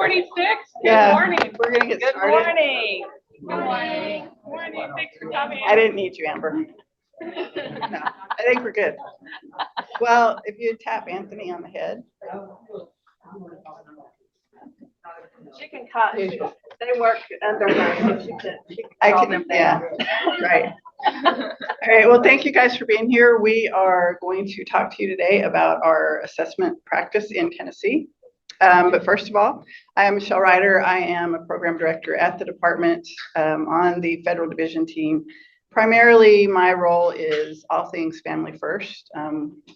10:46. Yeah, Good morning. We're going to get Good started. morning. Good morning. Good morning. Thanks for coming. I didn't need you, Amber. No, I think we're good. Well, if you tap Anthony on the head. She can call, they work under her, so she can I call can, them yeah, down. right. All right, well, thank you guys for being here. We are going to talk to you today about our assessment practice in Tennessee. But first of all, I am Michelle Reiter. I am a program director at the department on the federal division team. Primarily, my role is all things family first,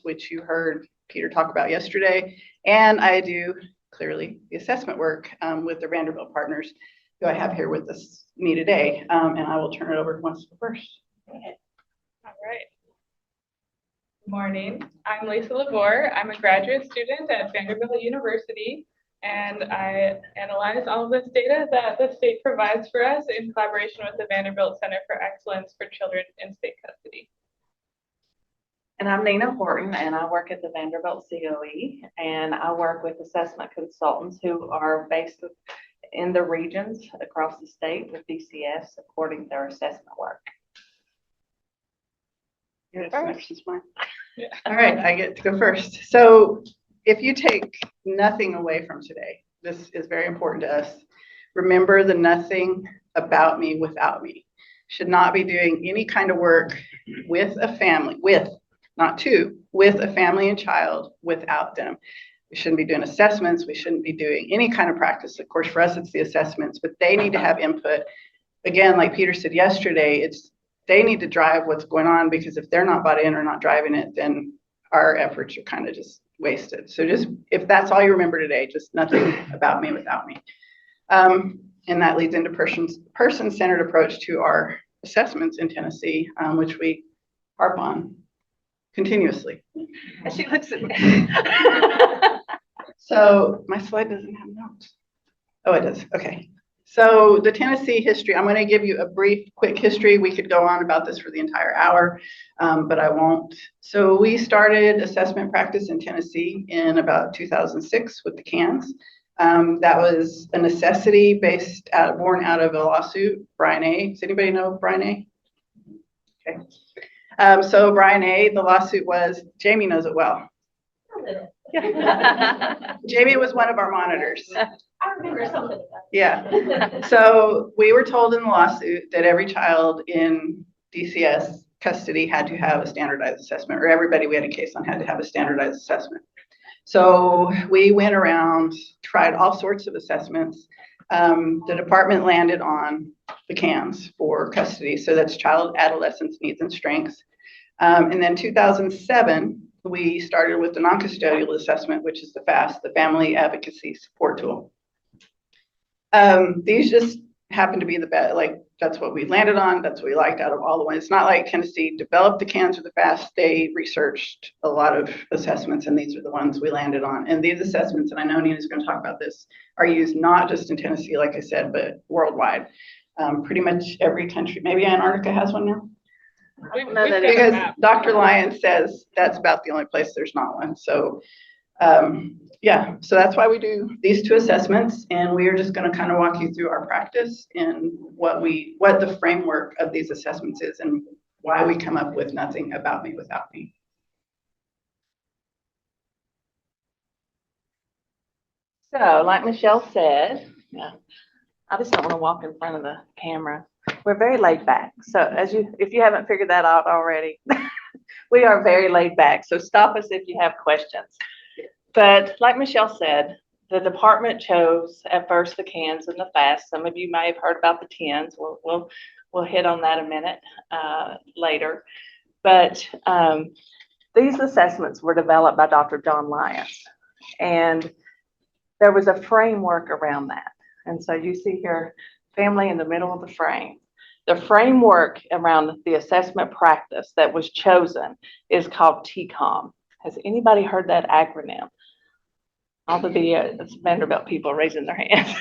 which you heard Peter talk about yesterday. And I do, clearly, the assessment work with the Vanderbilt partners who I have here with me today. And I will turn it over to one first. All right. Good morning. I'm Lisa Levoir. I'm a graduate student at Vanderbilt University, and I analyze all of this data that the state provides for us in collaboration with the Vanderbilt Center for Excellence for Children in State Custody. And I'm Nena Horton, and I work at the Vanderbilt COE, and I work with assessment consultants who are based in the regions across the state with DCS supporting their assessment work. Yes, First. this is mine. Yeah. All right, I get to go first. So if you take nothing away from today, this is very important to us. Remember the nothing about me without me. Should not be doing any kind of work with a family, not two, with a family and child without them. We shouldn't be doing assessments. We shouldn't be doing any kind of practice. Of course, for us, it's the assessments, but they need to have input. Again, like Peter said yesterday, they need to drive what's going on, because if they're not bought in or not driving it, then our efforts are kind of just wasted. So just, if that's all you remember today, just nothing about me without me. And that leads into person-centered approach to our assessments in Tennessee, which we harp on continuously. And she looks at me. So my slide doesn't have notes. Oh, it does. Okay. So the Tennessee history, I'm going to give you a brief, quick history. We could go on about this for the entire hour, but I won't. So we started assessment practice in Tennessee in about 2006 with the cans. That was a necessity born out of a lawsuit, Brian A. Does anybody know Brian A? Okay. So Brian A., the lawsuit was, Jamie knows it well. Yeah. Jamie was one of our monitors. I remember something. Yeah. So we were told in the lawsuit that every child in DCS custody had to have a standardized assessment, or everybody we had a case on had to have a standardized assessment. So we went around, tried all sorts of assessments. The department landed on the CANS for custody. So that's child, adolescents, needs, and strengths. And then 2007, we started with the non-custodial assessment, which is the FAST, the Family Advocacy Support Tool. These just happen to be the best, like that's what we landed on. That's what we liked out of all the ones. It's not like Tennessee developed the CANS or the FAST. They researched a lot of assessments, and these are the ones we landed on. And these assessments, and I know Nena's going to talk about this, are used not just in Tennessee, like I said, but worldwide. Pretty much every country. Maybe Antarctica has one now. Because Dr. Lyons says that's about the only place there's not one. So yeah, so that's why we do these two assessments, and we are just going to kind of walk you through our practice and what the framework of these assessments is and why we come up with nothing about me without me. So, like Michelle said, I just don't want to walk in front of the camera. We're very laid back. So if you haven't figured that out already, we are very laid back. So stop us if you have questions. But like Michelle said, the department chose at first the CANS and the FAST. Some of you may have heard about the TENS. We'll hit on that a minute later. But these assessments were developed by Dr. John Lyons, and there was a framework around that. And so you see here, family in the middle of the frame. The framework around the assessment practice that was chosen is called TCOM. Has anybody heard that acronym? All the Vanderbilt people raising their hands.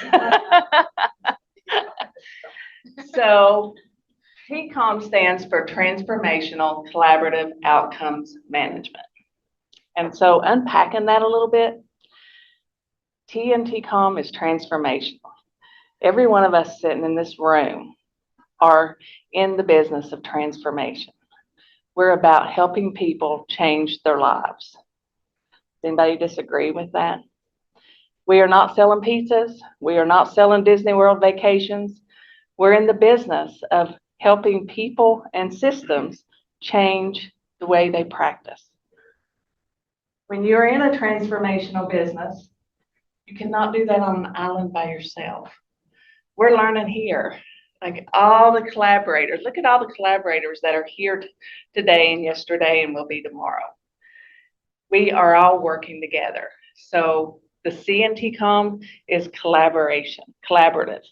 So TCOM stands for Transformational Collaborative Outcomes Management. And so unpacking that a little bit, TNT-COM is transformational. Every one of us sitting in this room are in the business of transformation. We're about helping people change their lives. Does anybody disagree with that? We are not selling pizzas. We are not selling Disney World vacations. We're in the business of helping people and systems change the way they practice. When you're in a transformational business, you cannot do that on an island by yourself. We're learning here, like all the collaborators. Look at all the collaborators that are here today and yesterday and will be tomorrow. We are all working together. So the CNT-COM is collaboration, collaborative.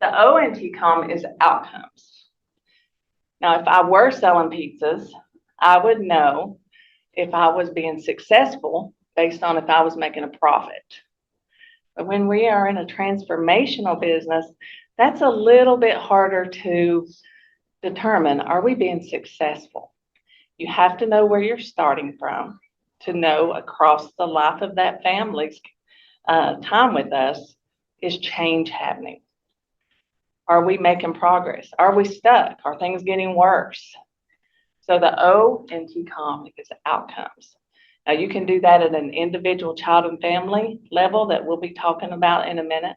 The ONT-COM is outcomes. Now, if I were selling pizzas, I would know if I was being successful based on if I was making a profit. But when we are in a transformational business, that's a little bit harder to determine. Are we being successful? You have to know where you're starting from to know across the life of that family's time with us, is change happening? Are we making progress? Are we stuck? Are things getting worse? So the ONT-COM is outcomes. Now you can do that at an individual child and family level that we'll be talking about in a minute,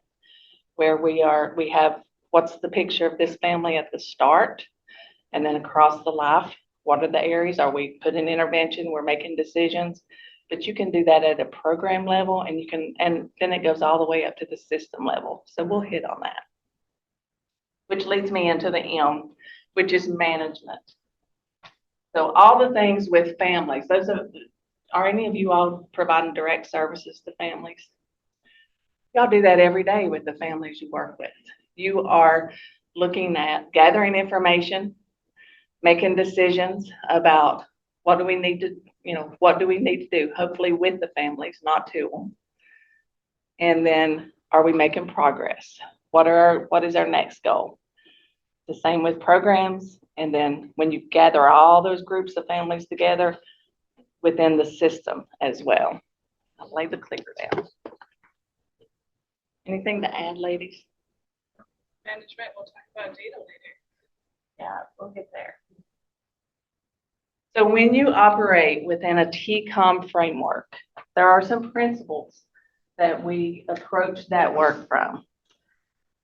where we have what's the picture of this family at the start, and then across the life, what are the areas? Are we putting intervention? We're making decisions. But you can do that at a program level, and then it goes all the way up to the system level. So we'll hit on that. Which leads me into the M, which is management. So all the things with families, are any of you all providing direct services to families? Y'all do that every day with the families you work with. You are looking at gathering information, making decisions about what do we need to do, hopefully with the families, not to them. And then are we making progress? What is our next goal? The same with programs. And then when you gather all those groups of families together within the system as well. I'll lay the clicker down. Anything to add, ladies? Management, we'll talk about data later. Yeah, we'll get there. So when you operate within a T-COM framework, there are some principles that we approach that work from.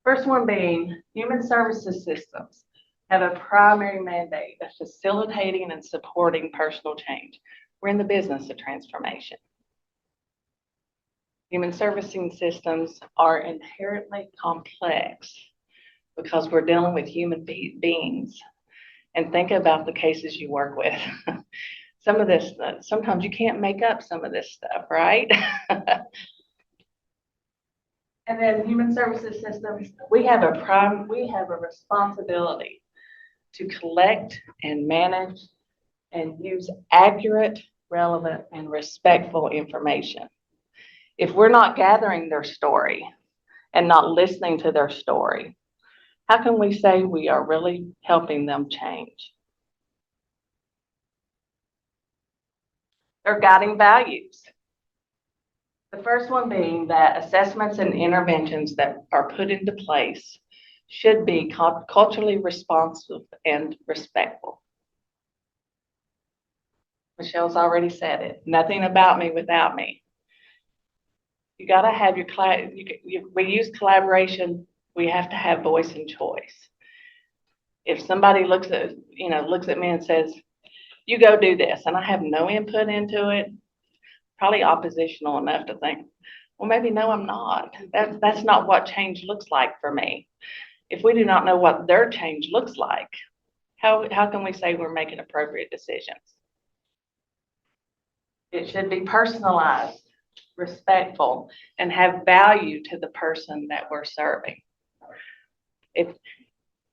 First one being human services systems have a primary mandate of facilitating and supporting personal change. We're in the business of transformation. Human servicing systems are inherently complex because we're dealing with human beings. And think about the cases you work with. Some of this, sometimes you can't make up some of this stuff, right? And then human services systems, we have a responsibility to collect and manage and use accurate, relevant, and respectful information. If we're not gathering their story and not listening to their story, how can we say we are really helping them change? They're guiding values. The first one being that assessments and interventions that are put into place should be culturally responsive and respectful. Michelle's already said it. Nothing about me without me. You got to have your we use collaboration. We have to have voice and choice. If somebody looks at me and says, "You go do this," and I have no input into it, probably oppositional enough to think, well, maybe no, I'm not. That's not what change looks like for me. If we do not know what their change looks like, how can we say we're making appropriate decisions? It should be personalized, respectful, and have value to the person that we're serving.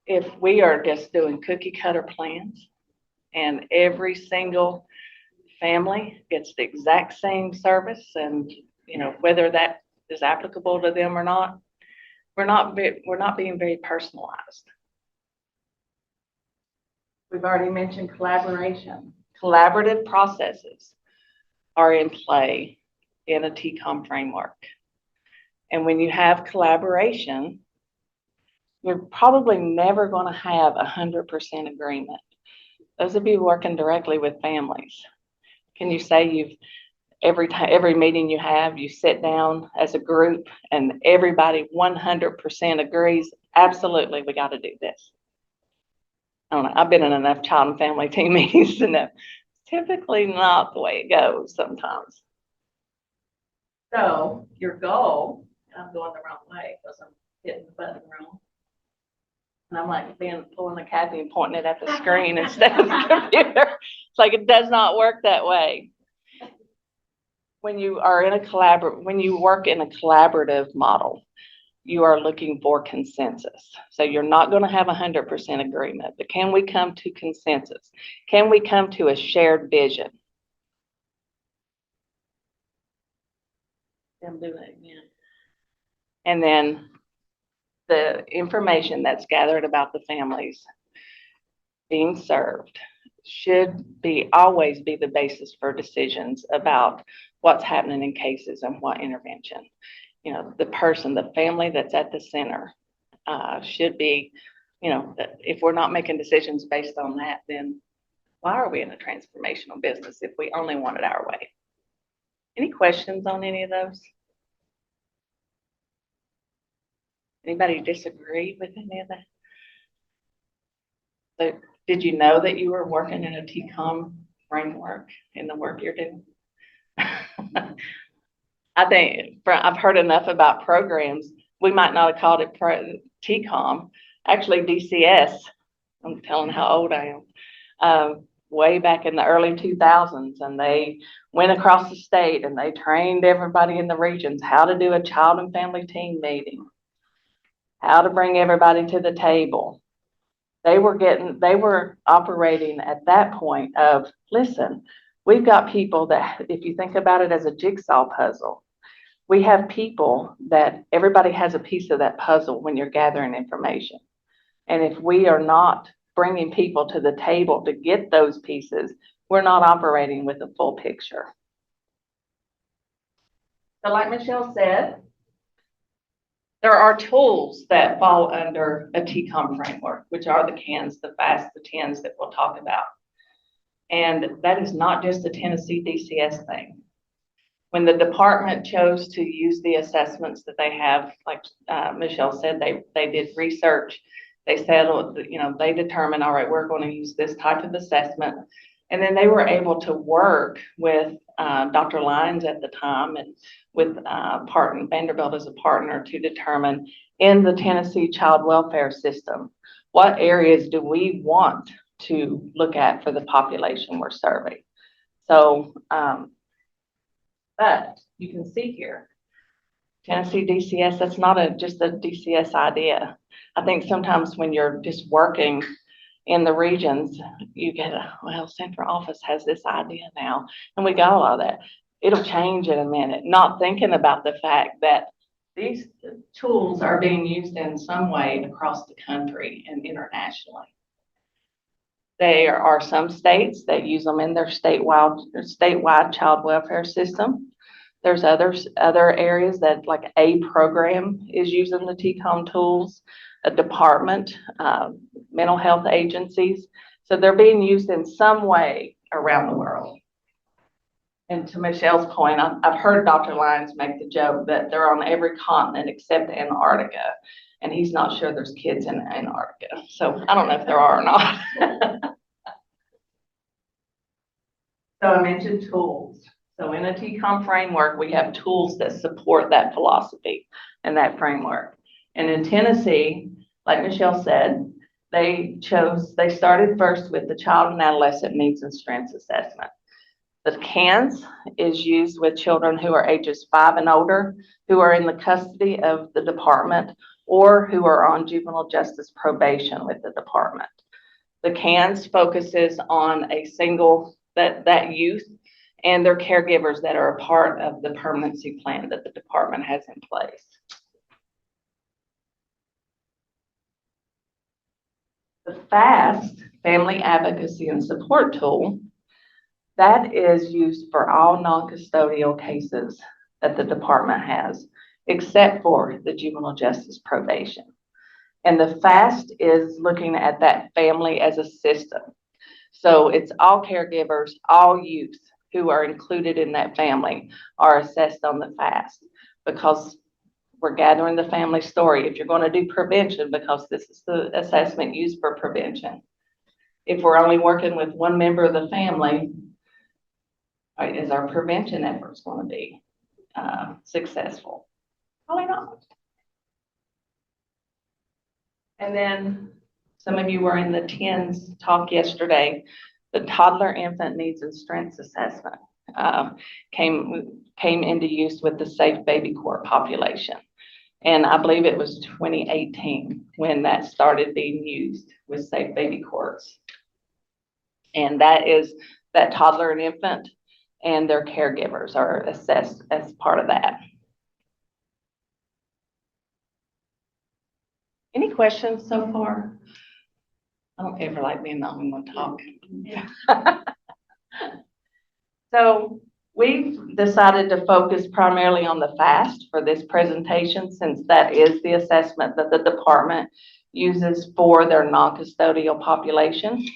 If we are just doing cookie cutter plans and every single family gets the exact same service, and whether that is applicable to them or not, we're not being very personalized. We've already mentioned collaboration. Collaborative processes are in play in a TCOM framework. And when you have collaboration, you're probably never going to have 100% agreement. Those of you working directly with families, can you say every meeting you have, you sit down as a group and everybody 100% agrees, absolutely, we got to do this? I don't know, I've been in enough child and family team meetings to know it's typically not the way it goes sometimes. So your goal, I'm going the wrong way because I'm hitting the button wrong. And I'm like pulling the Kathy and pointing it at the screen instead of the computer. It's like it does not work that way. When you are in when you work in a collaborative model, you are looking for consensus. So you're not going to have 100% agreement, but can we come to consensus? Can we come to a shared vision? I'm doing it again. And then the information that's gathered about the families being served should always be the basis for decisions about what's happening in cases and what intervention. You know, the family that's at the center should be, you know, if we're not making decisions based on that, then why are we in a transformational business if we only want it our way? Any questions on any of those? Anybody disagree with any of that? So did you know that you were working in a TCOM framework in the work you're doing? I think I've heard enough about programs. We might not have called it TCOM. Actually, DCS, I'm telling how old I am, way back in the early 2000s. And they went across the state and they trained everybody in the regions how to do a child and family team meeting, how to bring everybody to the table. They were operating at that point of, listen, we've got people that, if you think about it as a jigsaw puzzle, we have people that everybody has a piece of that puzzle when you're gathering information. And if we are not bringing people to the table to get those pieces, we're not operating with a full picture. So like Michelle said, there are tools that fall under a TCOM framework, which are the CANs, the FAST, the TENS that we'll talk about. And that is not just a Tennessee DCS thing. When the department chose to use the assessments that they have, like Michelle said, they did research. They said, you know, they determined, all right, we're going to use this type of assessment. And then they were able to work with Dr. Lyons at the time and with Vanderbilt as a partner to determine in the Tennessee child welfare system, what areas do we want to look at for the population we're serving. So, but you can see here, Tennessee DCS, that's not just a DCS idea. I think sometimes when you're just working in the regions, you get well, central office has this idea now, and we got a lot of that. It'll change in a minute, not thinking about the fact that these tools are being used in some way across the country and internationally. There are some states that use them in their statewide child welfare system. There's other areas that, like a program is using the TCOM tools, a department, mental health agencies. So they're being used in some way around the world. And to Michelle's point, I've heard Dr. Lyons make the joke that they're on every continent except Antarctica, and he's not sure there's kids in Antarctica. So I don't know if there are or not. So I mentioned tools. So in a TCOM framework, we have tools that support that philosophy and that framework. And in Tennessee, like Michelle said, they started first with the child and adolescent needs and strengths assessment. The CANS is used with children who are ages 5 and older, who are in the custody of the department or who are on juvenile justice probation with the department. The CANS focuses on a single, that youth and their caregivers that are a part of the permanency plan that the department has in place. The FAST, Family Advocacy and Support Tool, That is used for all non-custodial cases that the department has, except for the juvenile justice probation. And the FAST is looking at that family as a system. So it's all caregivers, all youth who are included in that family are assessed on the FAST, because we're gathering the family story. If you're going to do prevention, because this is the assessment used for prevention. If we're only working with one member of the family, is our prevention efforts going to be successful? Probably not. And then some of you were in the TENS talk yesterday. The toddler infant needs and strengths assessment came into use with the Safe Baby Court population. And I believe it was 2018 when that started being used with Safe Baby Courts. And that is that toddler and infant and their caregivers are assessed as part of that. Any questions so far? I don't ever like being the only one talking. So we've decided to focus primarily on the FAST for this presentation, since that is the assessment that the department uses for their non-custodial population.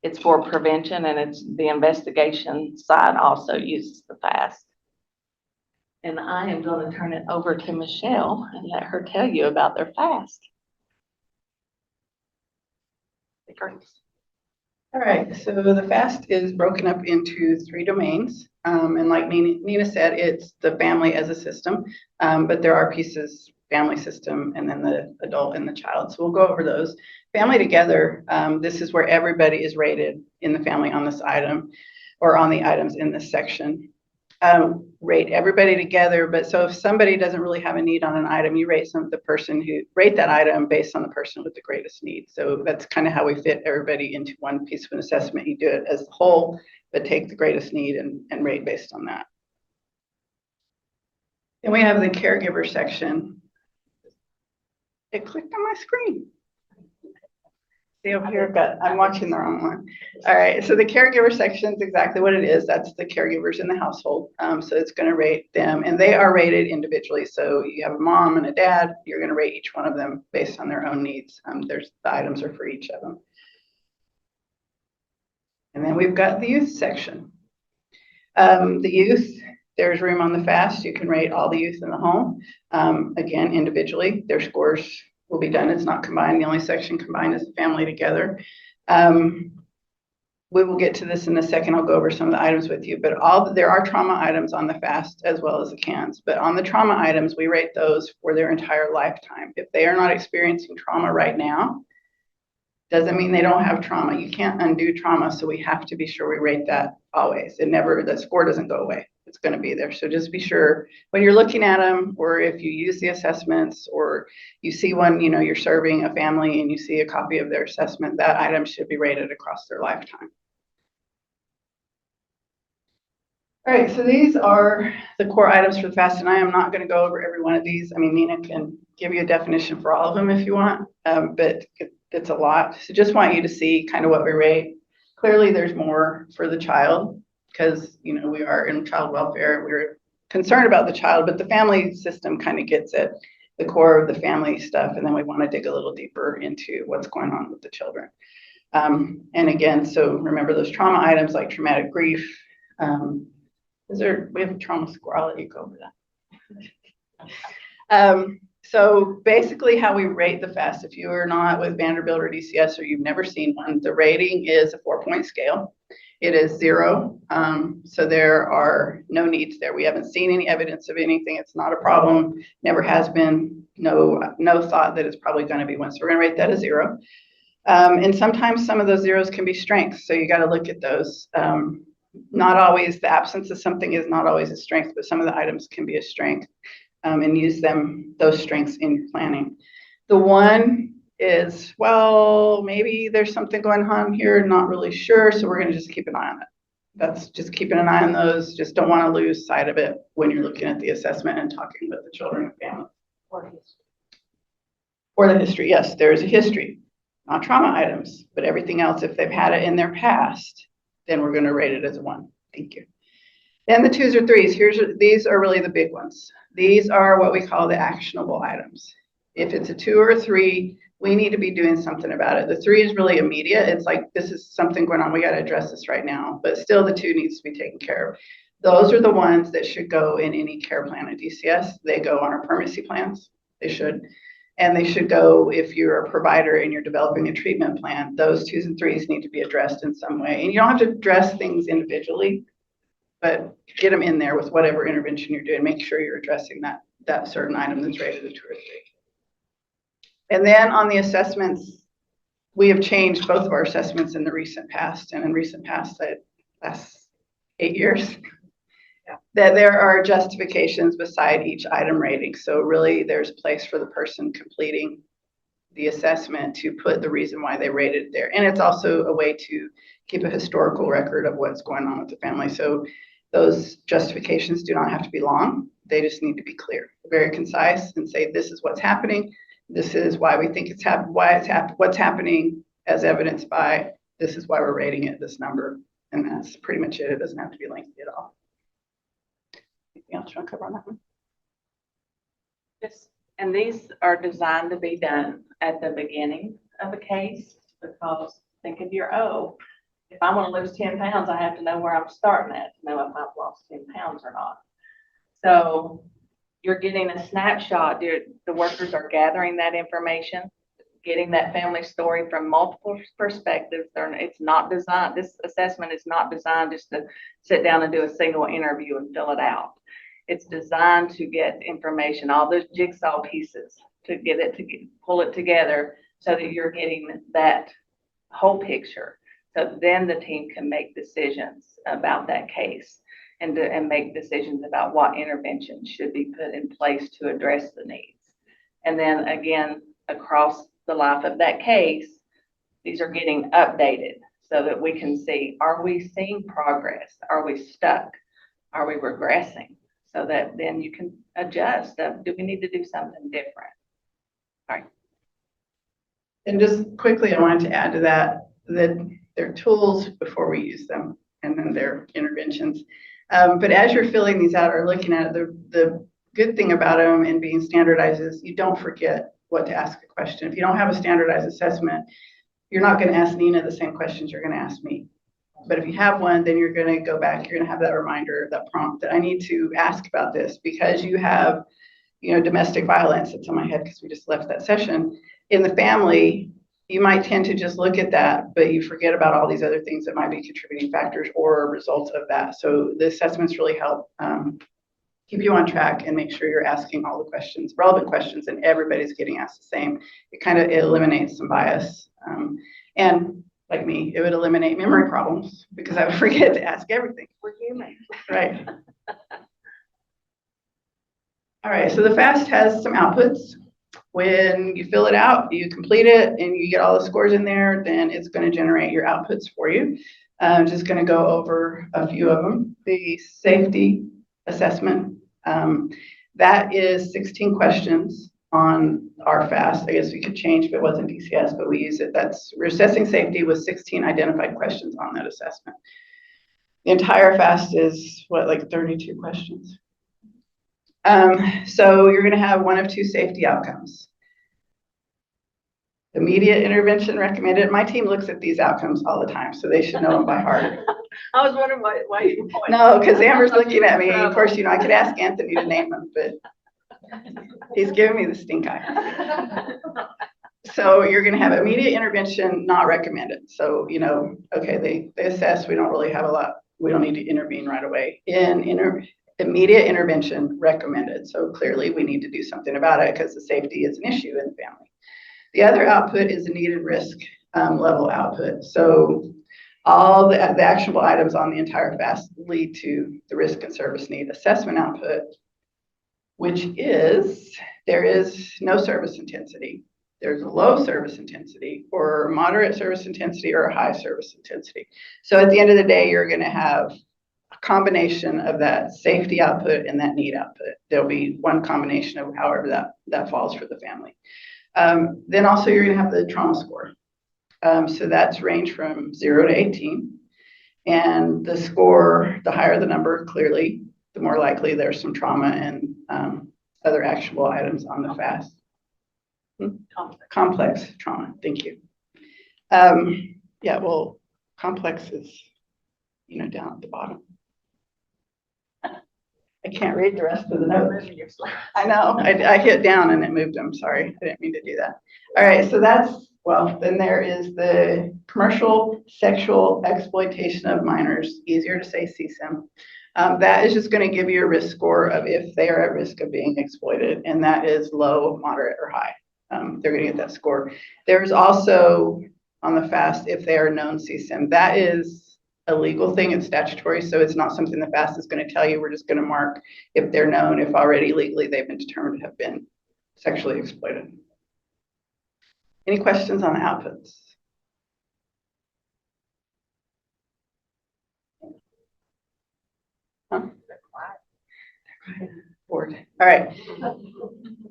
It's for prevention, and it's the investigation side also uses the FAST. And I am going to turn it over to Michelle and let her tell you about their FAST. All right, so the FAST is broken up into 3 domains. And like Nena said, it's the family as a system, but there are pieces, family system, and then the adult and the child. So we'll go over those. Family together, this is where everybody is rated in the family on this item, or on the items in this section. Rate everybody together, but so if somebody doesn't really have a need on an item, you rate rate that item based on the person with the greatest need. So that's kind of how we fit everybody into one piece of an assessment. You do it as a whole, but take the greatest need and rate based on that. Then we have the caregiver section. It clicked on my screen. See over here, I'm watching the wrong one. All right, so the caregiver section is exactly what it is. That's the caregivers in the household. So it's going to rate them, and they are rated individually. So you have a mom and a dad, you're going to rate each one of them based on their own needs. The items are for each of them. And then we've got the youth section. The youth, there's room on the FAST. You can rate all the youth in the home. Again, individually, their scores will be done. It's not combined. The only section combined is the family together. We will get to this in a second. I'll go over some of the items with you, but there are trauma items on the FAST as well as the CANS. But on the trauma items, we rate those for their entire lifetime. If they are not experiencing trauma right now, doesn't mean they don't have trauma. You can't undo trauma, so we have to be sure we rate that always. The score doesn't go away. It's going to be there. So just be sure when you're looking at them, or if you use the assessments, or you see one, you're serving a family and you see a copy of their assessment, that item should be rated across their lifetime. All right, so these are the core items for the FAST, and I am not going to go over every one of these. I mean, Nena can give you a definition for all of them if you want, but it's a lot. So just want you to see kind of what we rate. Clearly, there's more for the child, because we are in child welfare. We're concerned about the child, but the family system kind of gets at the core of the family stuff, and then we want to dig a little deeper into what's going on with the children. And again, so remember those trauma items like traumatic grief. We have a trauma score. I'll let you go over that. So basically how we rate the FAST, if you are not with Vanderbilt or DCS or you've never seen one, the rating is a 4-point scale. It is 0. So there are no needs there. We haven't seen any evidence of anything. It's not a problem. Never has been. No thought that it's probably going to be one. So we're going to rate that a 0. And sometimes some of those zeros can be strengths. So you got to look at those. Not always, the absence of something is not always a strength, but some of the items can be a strength, and use those strengths in your planning. The 1 is, well, maybe there's something going on here, not really sure, so we're going to just keep an eye on it. That's just keeping an eye on those. Just don't want to lose sight of it when you're looking at the assessment and talking with the children and family. Or the history, yes, there is a history, not trauma items, but everything else. If they've had it in their past, then we're going to rate it as a 1. Thank you. Then the 2s or 3s, these are really the big ones. These are what we call the actionable items. If it's a 2 or a 3, we need to be doing something about it. The 3 is really immediate. It's like, this is something going on. We got to address this right now. But still, the 2 needs to be taken care of. Those are the ones that should go in any care plan at DCS. They go on our permanency plans. They should. And they should go, if you're a provider and you're developing a treatment plan, those 2s and 3s need to be addressed in some way. And you don't have to address things individually, but get them in there with whatever intervention you're doing. Make sure you're addressing that certain item that's rated a 2 or 3. And then on the assessments, we have changed both of our assessments in the recent past, and in recent past, the last 8 years, that there are justifications beside each item rating. So really there's a place for the person completing the assessment to put the reason why they rated it there. And it's also a way to keep a historical record of what's going on with the family. So those justifications do not have to be long. They just need to be clear, very concise, and say, this is what's happening. This is why we think it's happened, what's happening as evidenced by, this is why we're rating it this number. And that's pretty much it. It doesn't have to be lengthy at all. Anything else you want to cover on that one? Yes, and these are designed to be done at the beginning of a case, because think of your if I want to lose 10 pounds, I have to know where I'm starting at to know if I've lost 10 pounds or not. So you're getting a snapshot. The workers are gathering that information, getting that family story from multiple perspectives. It's not designed, this assessment is not designed just to sit down and do a single interview and fill it out. It's designed to get information, all those jigsaw pieces, to pull it together so that you're getting that whole picture. So then the team can make decisions about that case and make decisions about what intervention should be put in place to address the needs. And then again, across the life of that case, these are getting updated so that we can see, are we seeing progress? Are we stuck? Are we regressing? So that then you can adjust. Do we need to do something different? All right. And just quickly, I wanted to add to that they're tools before we use them, and then they're interventions. But as you're filling these out or looking at it, the good thing about them and being standardized is you don't forget what to ask a question. If you don't have a standardized assessment, you're not going to ask Nena the same questions you're going to ask me. But if you have one, then you're going to go back, you're going to have that reminder, that prompt that I need to ask about this, because you have, domestic violence. It's on my head because we just left that session. In the family, you might tend to just look at that, but you forget about all these other things that might be contributing factors or results of that. So the assessments really help keep you on track and make sure you're asking all the questions, relevant questions, and everybody's getting asked the same. It eliminates some bias. And like me, it would eliminate memory problems because I would forget to ask everything. We're human. Right. All right, so the FAST has some outputs. When you fill it out, you complete it, and you get all the scores in there, then it's going to generate your outputs for you. I'm just going to go over a few of them. The safety assessment, that is 16 questions on our FAST. I guess we could change if it wasn't DCS, but we use it. We're assessing safety with 16 identified questions on that assessment. The entire FAST is like 32 questions. So you're going to have one of two safety outcomes. Immediate intervention recommended. My team looks at these outcomes all the time, so they should know them by heart. I was wondering why you pointed. No, because Amber's looking at me. Of course, I could ask Anthony to name them, but he's giving me the stink eye. So you're going to have immediate intervention not recommended. So, okay, they assess we don't really have a lot. We don't need to intervene right away. Immediate intervention recommended. So clearly we need to do something about it because the safety is an issue in the family. The other output is a needed risk level output. So all the actionable items on the entire FAST lead to the risk and service need assessment output, which is there is no service intensity. There's a low service intensity or moderate service intensity or a high service intensity. So at the end of the day, you're going to have a combination of that safety output and that need output. There'll be one combination of however that falls for the family. Then also you're going to have the trauma score. So that's range from 0 to 18. And the score, the higher the number, clearly, the more likely there's some trauma and other actionable items on the FAST. Complex trauma, thank you. Yeah, well, complex is, down at the bottom. I can't read the rest of the notes. I know, I hit down and it moved them, sorry, I didn't mean to do that. All right, so then there is the commercial sexual exploitation of minors, easier to say CSEM. That is just going to give you a risk score of if they are at risk of being exploited, and that is low, moderate, or high. They're going to get that score. There's also on the FAST if they are known CSEM. That is a legal thing, it's statutory, so it's not something the FAST is going to tell you. We're just going to mark if they're known, if already legally they've been determined to have been sexually exploited. Any questions on the outputs? Huh? Board. All right.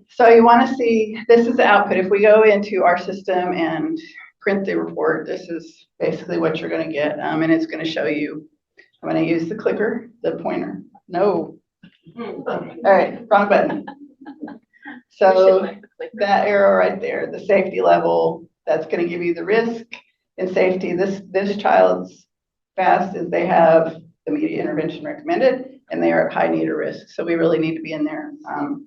So you want to see, this is the output. If we go into our system and print the report, this is basically what you're going to get. And it's going to show you, I'm going to use the clicker, the pointer. No. All right, wrong button. So that arrow right there, the safety level, that's going to give you the risk and safety. This child's FAST is they have immediate intervention recommended, and they are at high need or risk. So we really need to be in there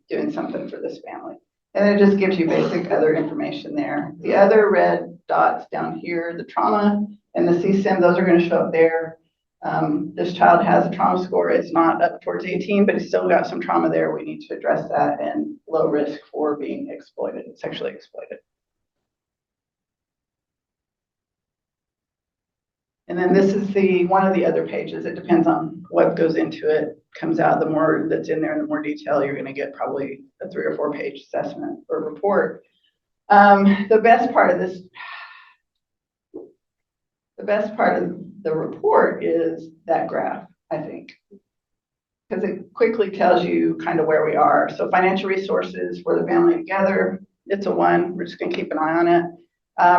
doing something for this family. And then it just gives you basic other information there. The other red dots down here, the trauma and the CSIM, those are going to show up there. This child has a trauma score. It's not up towards 18, but it's still got some trauma there. We need to address that, and low risk for being exploited, sexually exploited. And then this is one of the other pages. It depends on what goes into it. Comes out, the more that's in there, the more detail you're going to get, probably a 3 or 4 page assessment or report. The best part of the report is that graph, I think, because it quickly tells you kind of where we are. So financial resources for the family together, it's a 1. We're just going to keep an eye on it.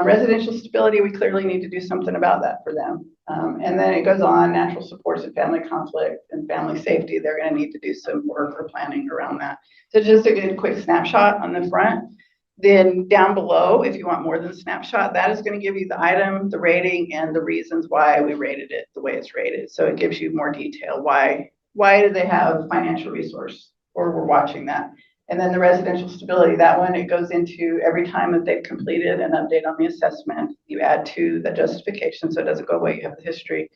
Residential stability, we clearly need to do something about that for them. And then it goes on, natural supports and family conflict and family safety. They're going to need to do some work or planning around that. So just a good quick snapshot on the front. Then down below, if you want more than a snapshot, that is going to give you the item, the rating, and the reasons why we rated it the way it's rated. So it gives you more detail. Why do they have financial resource, or we're watching that. And then the residential stability, that one, it goes into every time that they've completed an update on the assessment, you add to the justification, so it doesn't go away, you have the history,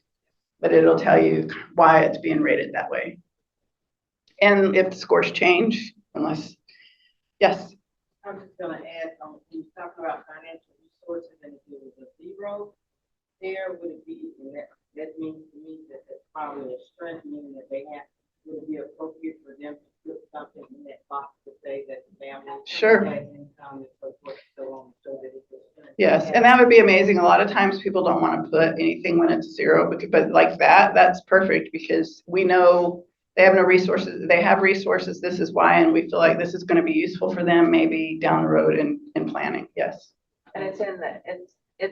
but it'll tell you why it's being rated that way. And if the scores change, yes? I'm just gonna add, you talk about financial resources, and if it was a 0 there, would it be, and that means to me that that's probably a strength, meaning that would it be appropriate for them to put something in that box to say that the family Sure. has income and so forth, so on, so that it's a strength? Yes, and that would be amazing. A lot of times people don't want to put anything when it's 0, but like that's perfect, because we know they have no resources. They have resources. This is why, and we feel like this is going to be useful for them maybe down the road in planning. Yes. And it's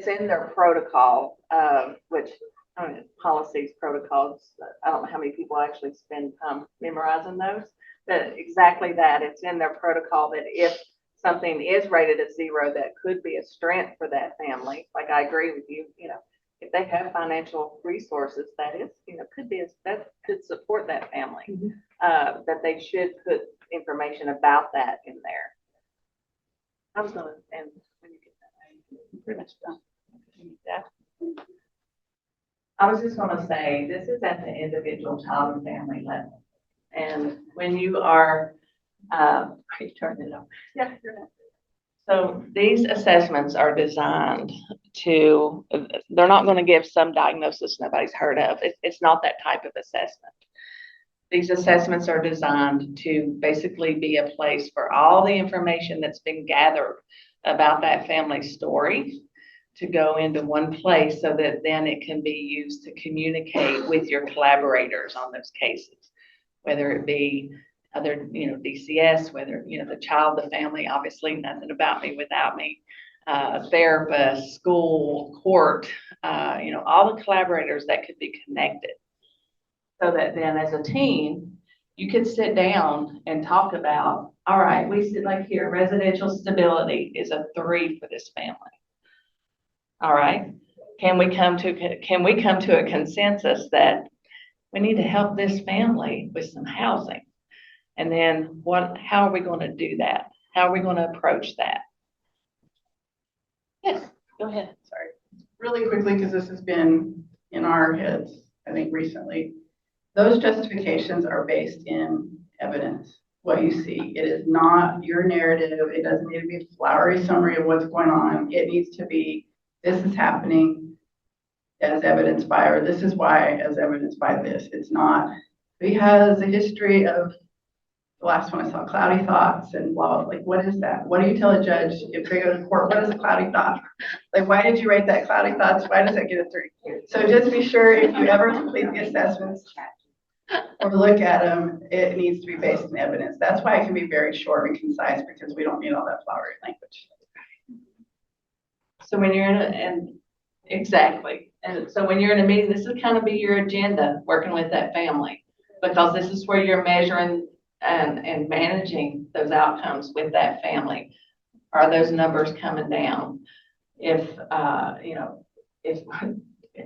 in their protocol, which policies, protocols. I don't know how many people actually spend time memorizing those, but exactly that. It's in their protocol that if something is rated a 0, that could be a strength for that family. Like, I agree with you. If they have financial resources, that is, that could support that family. Mm-hmm. That they should put information about that in there. I was going to end when you get that. Pretty much done. Yeah. I was just going to say, this is at the individual child and family level. And when you are you turning it on? Yeah, you're not. So these assessments are designed to, they're not going to give some diagnosis nobody's heard of. It's not that type of assessment. These assessments are designed to basically be a place for all the information that's been gathered about that family story to go into one place, so that then it can be used to communicate with your collaborators on those cases, whether it be other, DCS, whether, the child, the family, obviously nothing about me without me. therapist, school, court, all the collaborators that could be connected. So that then as a team, you could sit down and talk about, all right, we sit like here, residential stability is a 3 for this family. All right, can we come to a consensus that we need to help this family with some housing? And then how are we going to do that? How are we going to approach that? Yes, go ahead. Sorry, really quickly, because this has been in our heads, I think recently. Those justifications are based in evidence, what you see. It is not your narrative. It doesn't need to be a flowery summary of what's going on. It needs to be, this is happening as evidenced by, or this is why as evidenced by this. It's not, he has a history of, the last one I saw, cloudy thoughts and blah, blah, like, what is that? What do you tell a judge if they go to court? What is a cloudy thought? Like, why did you write that cloudy thoughts? Why does that get a 3? So just be sure if you ever complete the assessments or look at them, it needs to be based in evidence. That's why it can be very short and concise, because we don't need all that flowery language. So when you're exactly. And so when you're in a meeting, this is kind of be your agenda, working with that family, because this is where you're measuring and managing those outcomes with that family. Are those numbers coming down? If, if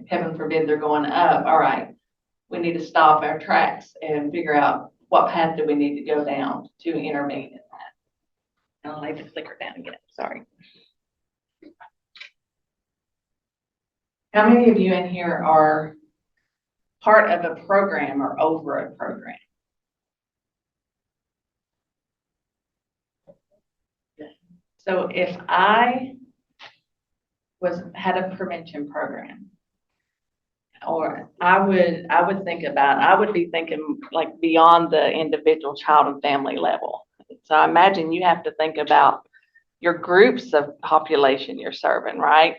heaven forbid they're going up, all right, we need to stop our tracks and figure out what path do we need to go down to intervene in that. And I'll lay the clicker down again, sorry. How many of you in here are part of a program or over a program? So if I had a prevention program, or I would be thinking like beyond the individual child and family level. So I imagine you have to think about your groups of population you're serving, right?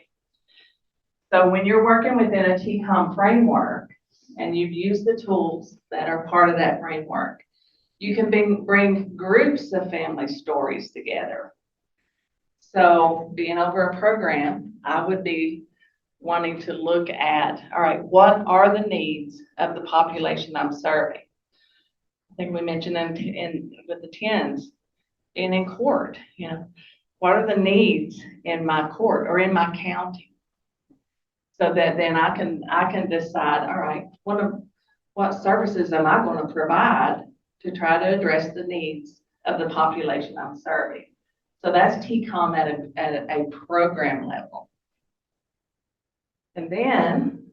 So when you're working within a TCOM framework and you've used the tools that are part of that framework, you can bring groups of family stories together. So being over a program, I would be wanting to look at, all right, what are the needs of the population I'm serving? I think we mentioned with the 10s, being in court, what are the needs in my court or in my county? So that then I can decide, all right, what services am I going to provide to try to address the needs of the population I'm serving? So that's TCOM at a program level. And then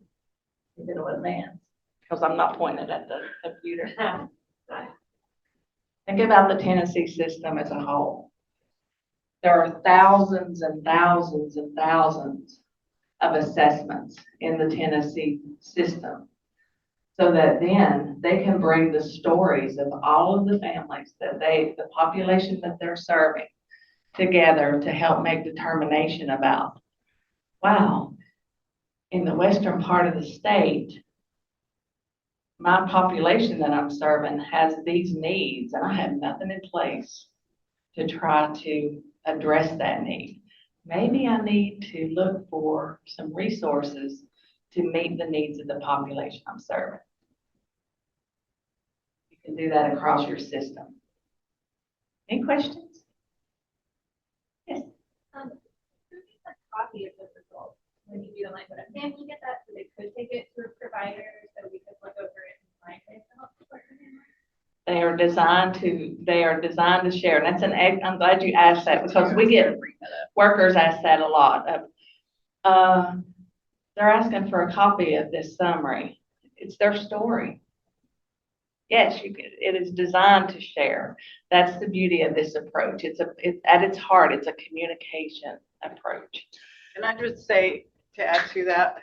it'll advance, because I'm not pointing at the computer. Think about the Tennessee system as a whole. There are thousands and thousands and thousands of assessments in the Tennessee system, so that then they can bring the stories of all of the families the population that they're serving together to help make determination about, wow, in the western part of the state, my population that I'm serving has these needs, and I have nothing in place to try to address that need. Maybe I need to look for some resources to meet the needs of the population I'm serving. You can do that across your system. Any questions? Yes. Who gets a copy of the results when you do them? Like, would a family get that so they could take it to a provider so we could look over it and find ways to help support your family? They are designed to share. And I'm glad you asked that, because we get workers ask that a lot. They're asking for a copy of this summary. It's their story. Yes, it is designed to share. That's the beauty of this approach. It's at its heart, it's a communication approach. And I just say, to add to that,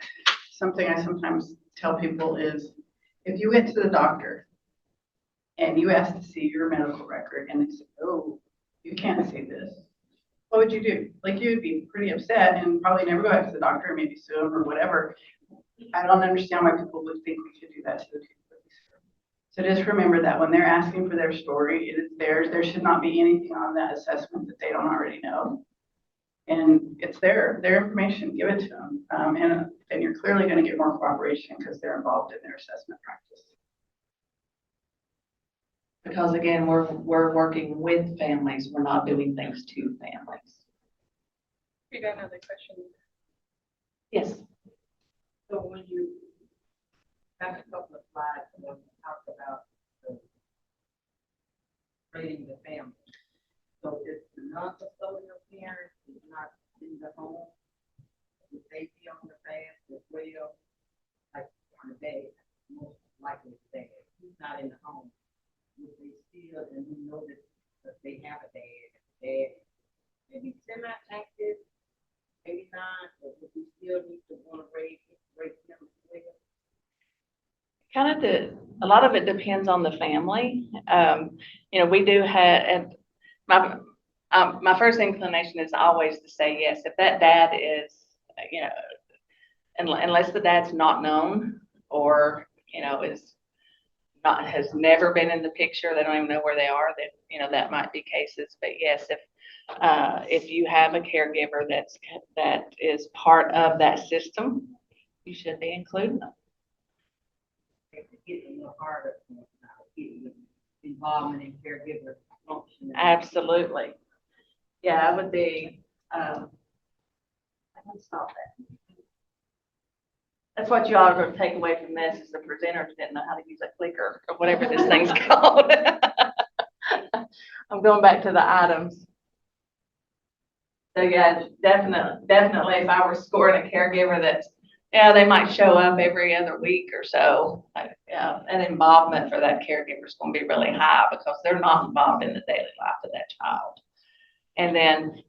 something I sometimes tell people is, if you went to the doctor and you asked to see your medical record and they said, oh, you can't see this, what would you do? Like, you would be pretty upset and probably never go back to the doctor, or maybe sue them or whatever. I don't understand why people would think we could do that to the people that we serve. So just remember that when they're asking for their story, it is theirs. There should not be anything on that assessment that they don't already know. And it's their information, give it to them. And you're clearly going to get more cooperation because they're involved in their assessment practice. Because again, we're working with families, we're not doing things to families. We got another question. Yes. So when you have a couple of slides and when you talk about the rating the family. So if the non-custodial parent is not in the home, would they be on the fast as well? Like on the day, most likely the dad, he's not in the home. Would they still, and we know that they have a dad maybe semi-active, maybe not, or would we still need to want to rate them as well? Kind of a lot of it depends on the family. We do have, and my first inclination is always to say yes. If that dad is, unless the dad's not known or, has never been in the picture, they don't even know where they are, then, that might be cases. But yes, if you have a caregiver that is part of that system, you should be including them. It's getting a little harder now, getting involvement in caregiver function. Absolutely. Yeah, I would be, I can stop that. That's what you ought to take away from this is the presenters didn't know how to use a clicker or whatever this thing's called. I'm going back to the items. So yeah, definitely if I were scoring a caregiver that's, they might show up every other week or so. An involvement for that caregiver is going to be really high because they're not involved in the daily life of that child. And then,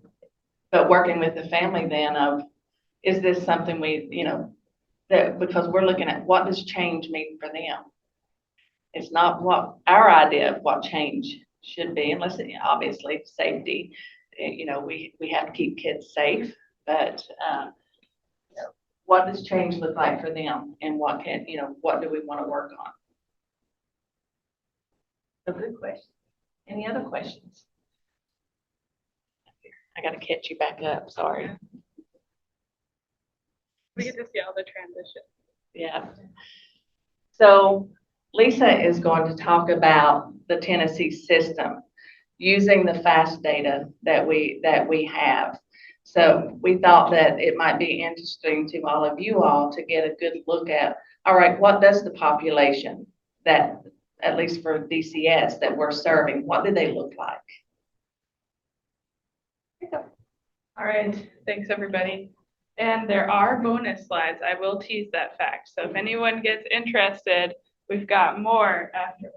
but working with the family then of, is this something that because we're looking at what does change mean for them? It's not what our idea of what change should be, unless obviously safety. We have to keep kids safe, but what does change look like for them, and what do we want to work on? A good question. Any other questions? I got to catch you back up. Sorry. We get to see all the transition. Yeah. So Lisa is going to talk about the Tennessee system using the FAST data that we have. So we thought that it might be interesting to all of you all to get a good look at, all right, what does the population that, at least for DCS, that we're serving, what do they look like? All right, thanks everybody. And there are bonus slides. I will tease that fact. So if anyone gets interested, we've got more after.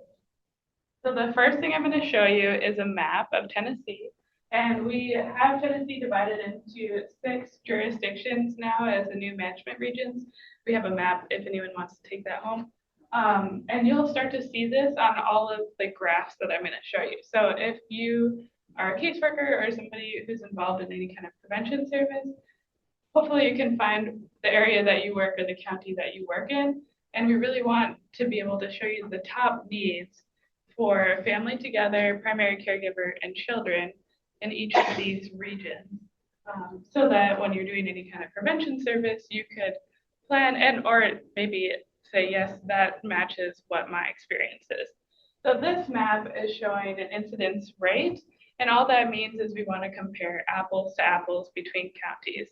So the first thing I'm going to show you is a map of Tennessee. And we have Tennessee divided into 6 jurisdictions now as the new management regions. We have a map if anyone wants to take that home. And you'll start to see this on all of the graphs that I'm going to show you. So if you are a caseworker or somebody who's involved in any kind of prevention service, hopefully you can find the area that you work or the county that you work in. And we really want to be able to show you the top needs for family together, primary caregiver, and children in each of these regions. So that when you're doing any kind of prevention service, you could plan or maybe say, yes, that matches what my experience is. So this map is showing an incidence rate. And all that means is we want to compare apples to apples between counties.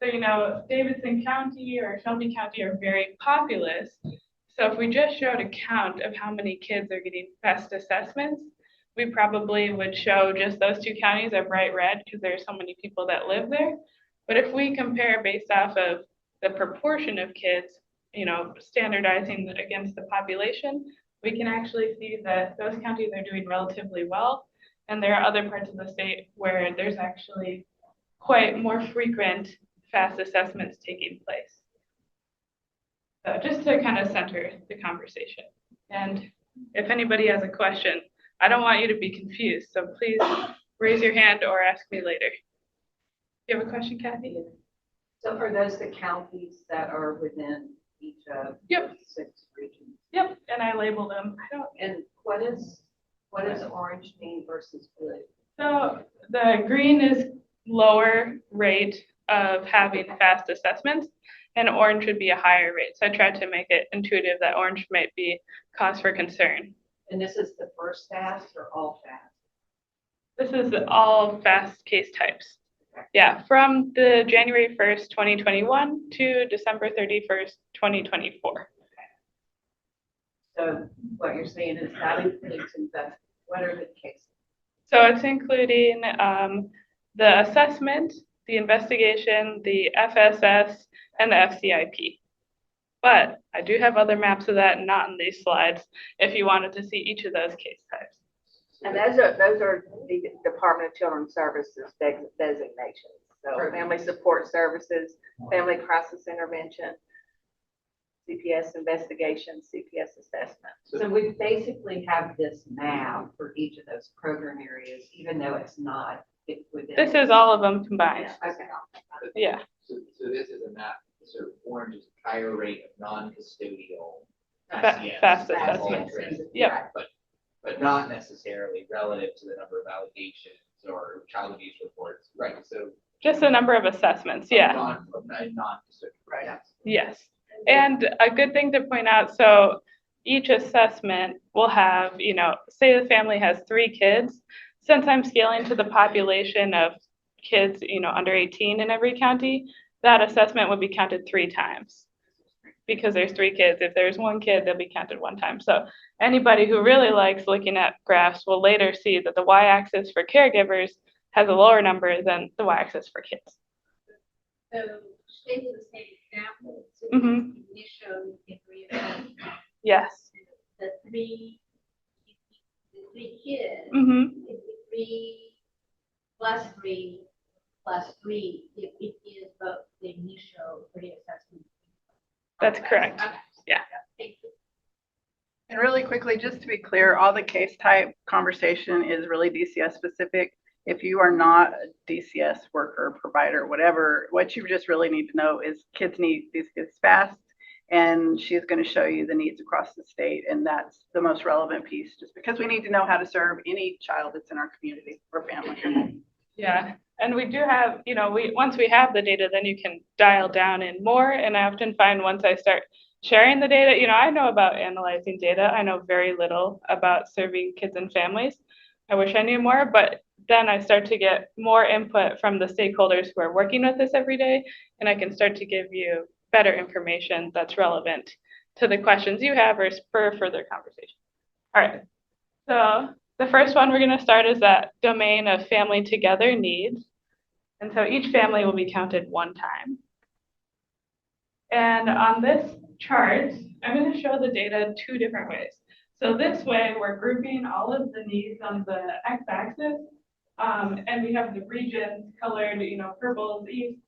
So, Davidson County or Shelby County are very populous. So if we just showed a count of how many kids are getting best assessments, we probably would show just those 2 counties are bright red because there are so many people that live there. But if we compare based off of the proportion of kids, standardizing against the population, we can actually see that those counties are doing relatively well. And there are other parts of the state where there's actually quite more frequent FAST assessments taking place. So just to kind of center the conversation. And if anybody has a question, I don't want you to be confused. So please raise your hand or ask me later. Do you have a question, Kathy? So are those the counties that are within each of Yep. the 6 regions? Yep, and I label them. And what does orange mean versus blue? So the green is lower rate of having fast assessments, and orange would be a higher rate. So I tried to make it intuitive that orange might be cause for concern. And this is the first fast or all fast? This is all fast case types. Yeah, from the January 1st, 2021 to December 31st, 2024. So what you're saying is that includes what are the cases? So it's including the assessment, the investigation, the FSS, and the FCIP. But I do have other maps of that not in these slides if you wanted to see each of those case types. And those are the Department of Children's Services designations. So Perfect. family support services, family crisis intervention, CPS investigation, CPS assessment. So we basically have this map for each of those program areas, even though it's not within. This is all of them combined. Okay. Yeah. So this is a map, sort of orange is higher rate of non-custodial. Fast Fast assessments. assessments. Yep. But not necessarily relative to the number of allegations or child abuse reports, right? So. Just the number of assessments. Yeah. Non-custodial. Right. Yes. And a good thing to point out, so each assessment will have, say the family has 3 kids, since I'm scaling to the population of kids, under 18 in every county, that assessment would be counted 3 times. Because there's 3 kids. If there's 1 kid, they'll be counted 1 time. So anybody who really likes looking at graphs will later see that the y-axis for caregivers has a lower number than the y-axis for kids. So stay with the same example. So Mhm. the initial degree of Yes. the three kids, Mm-hmm. is the 3 plus 3 plus 3, if it is both the initial pre-assessment. That's correct. Okay. Yeah. Thank you. And really quickly, just to be clear, all the case type conversation is really DCS specific. If you are not a DCS worker, provider, whatever, what you just really need to know is kids need these kids fast. And she's going to show you the needs across the state. And that's the most relevant piece, just because we need to know how to serve any child that's in our community or family. Yeah. And we do have, once we have the data, then you can dial down in more. And I often find once I start sharing the data, I know about analyzing data. I know very little about serving kids and families. I wish I knew more, but then I start to get more input from the stakeholders who are working with this every day, and I can start to give you better information that's relevant to the questions you have or spur further conversation. All right, so the first one we're going to start is that domain of family together needs. And so each family will be counted 1 time. And on this chart, I'm going to show the data 2 different ways. So this way, we're grouping all of the needs on the x-axis, and we have the regions colored, purple is east,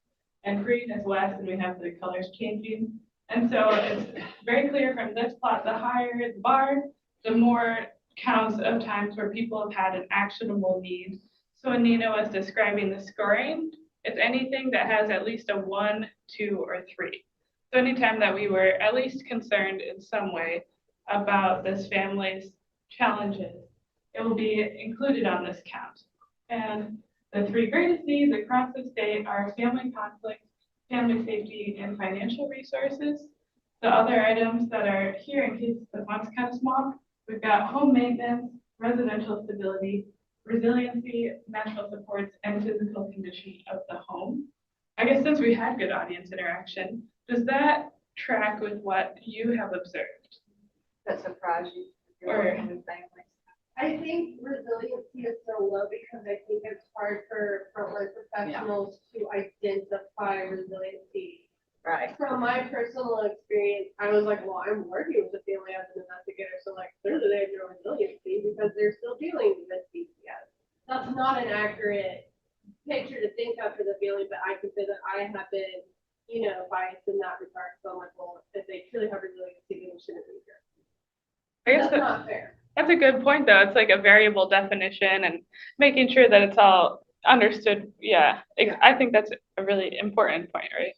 and green is west, and we have the colors changing. And so it's very clear from this plot, the higher the bar, the more counts of times where people have had an actionable need. So when Nena was describing the scoring, it's anything that has at least a 1, 2, or 3. So anytime that we were at least concerned in some way about this family's challenges, it will be included on this count. And the 3 greatest needs across the state are family conflict, family safety, and financial resources. The other items that are here, in case the font's kind of small, we've got home maintenance, residential stability, resiliency, natural supports, and physical condition of the home. I guess since we had good audience interaction, does that track with what you have observed? That surprise you? Or- I think resiliency is so low because I think it's hard for frontline professionals to identify resiliency. Right. From my personal experience, I was like, well, I'm working with the family as an investigator, so like clearly they have no resiliency because they're still dealing with DCS. That's not an accurate picture to think of for the family, but I can say that I have been, biased in that regard. So I'm like, well, if they truly have resiliency, then we shouldn't be here. I guess That's not fair. that's a good point, though. It's like a variable definition and making sure that it's all understood. Yeah, I think that's a really important point, right?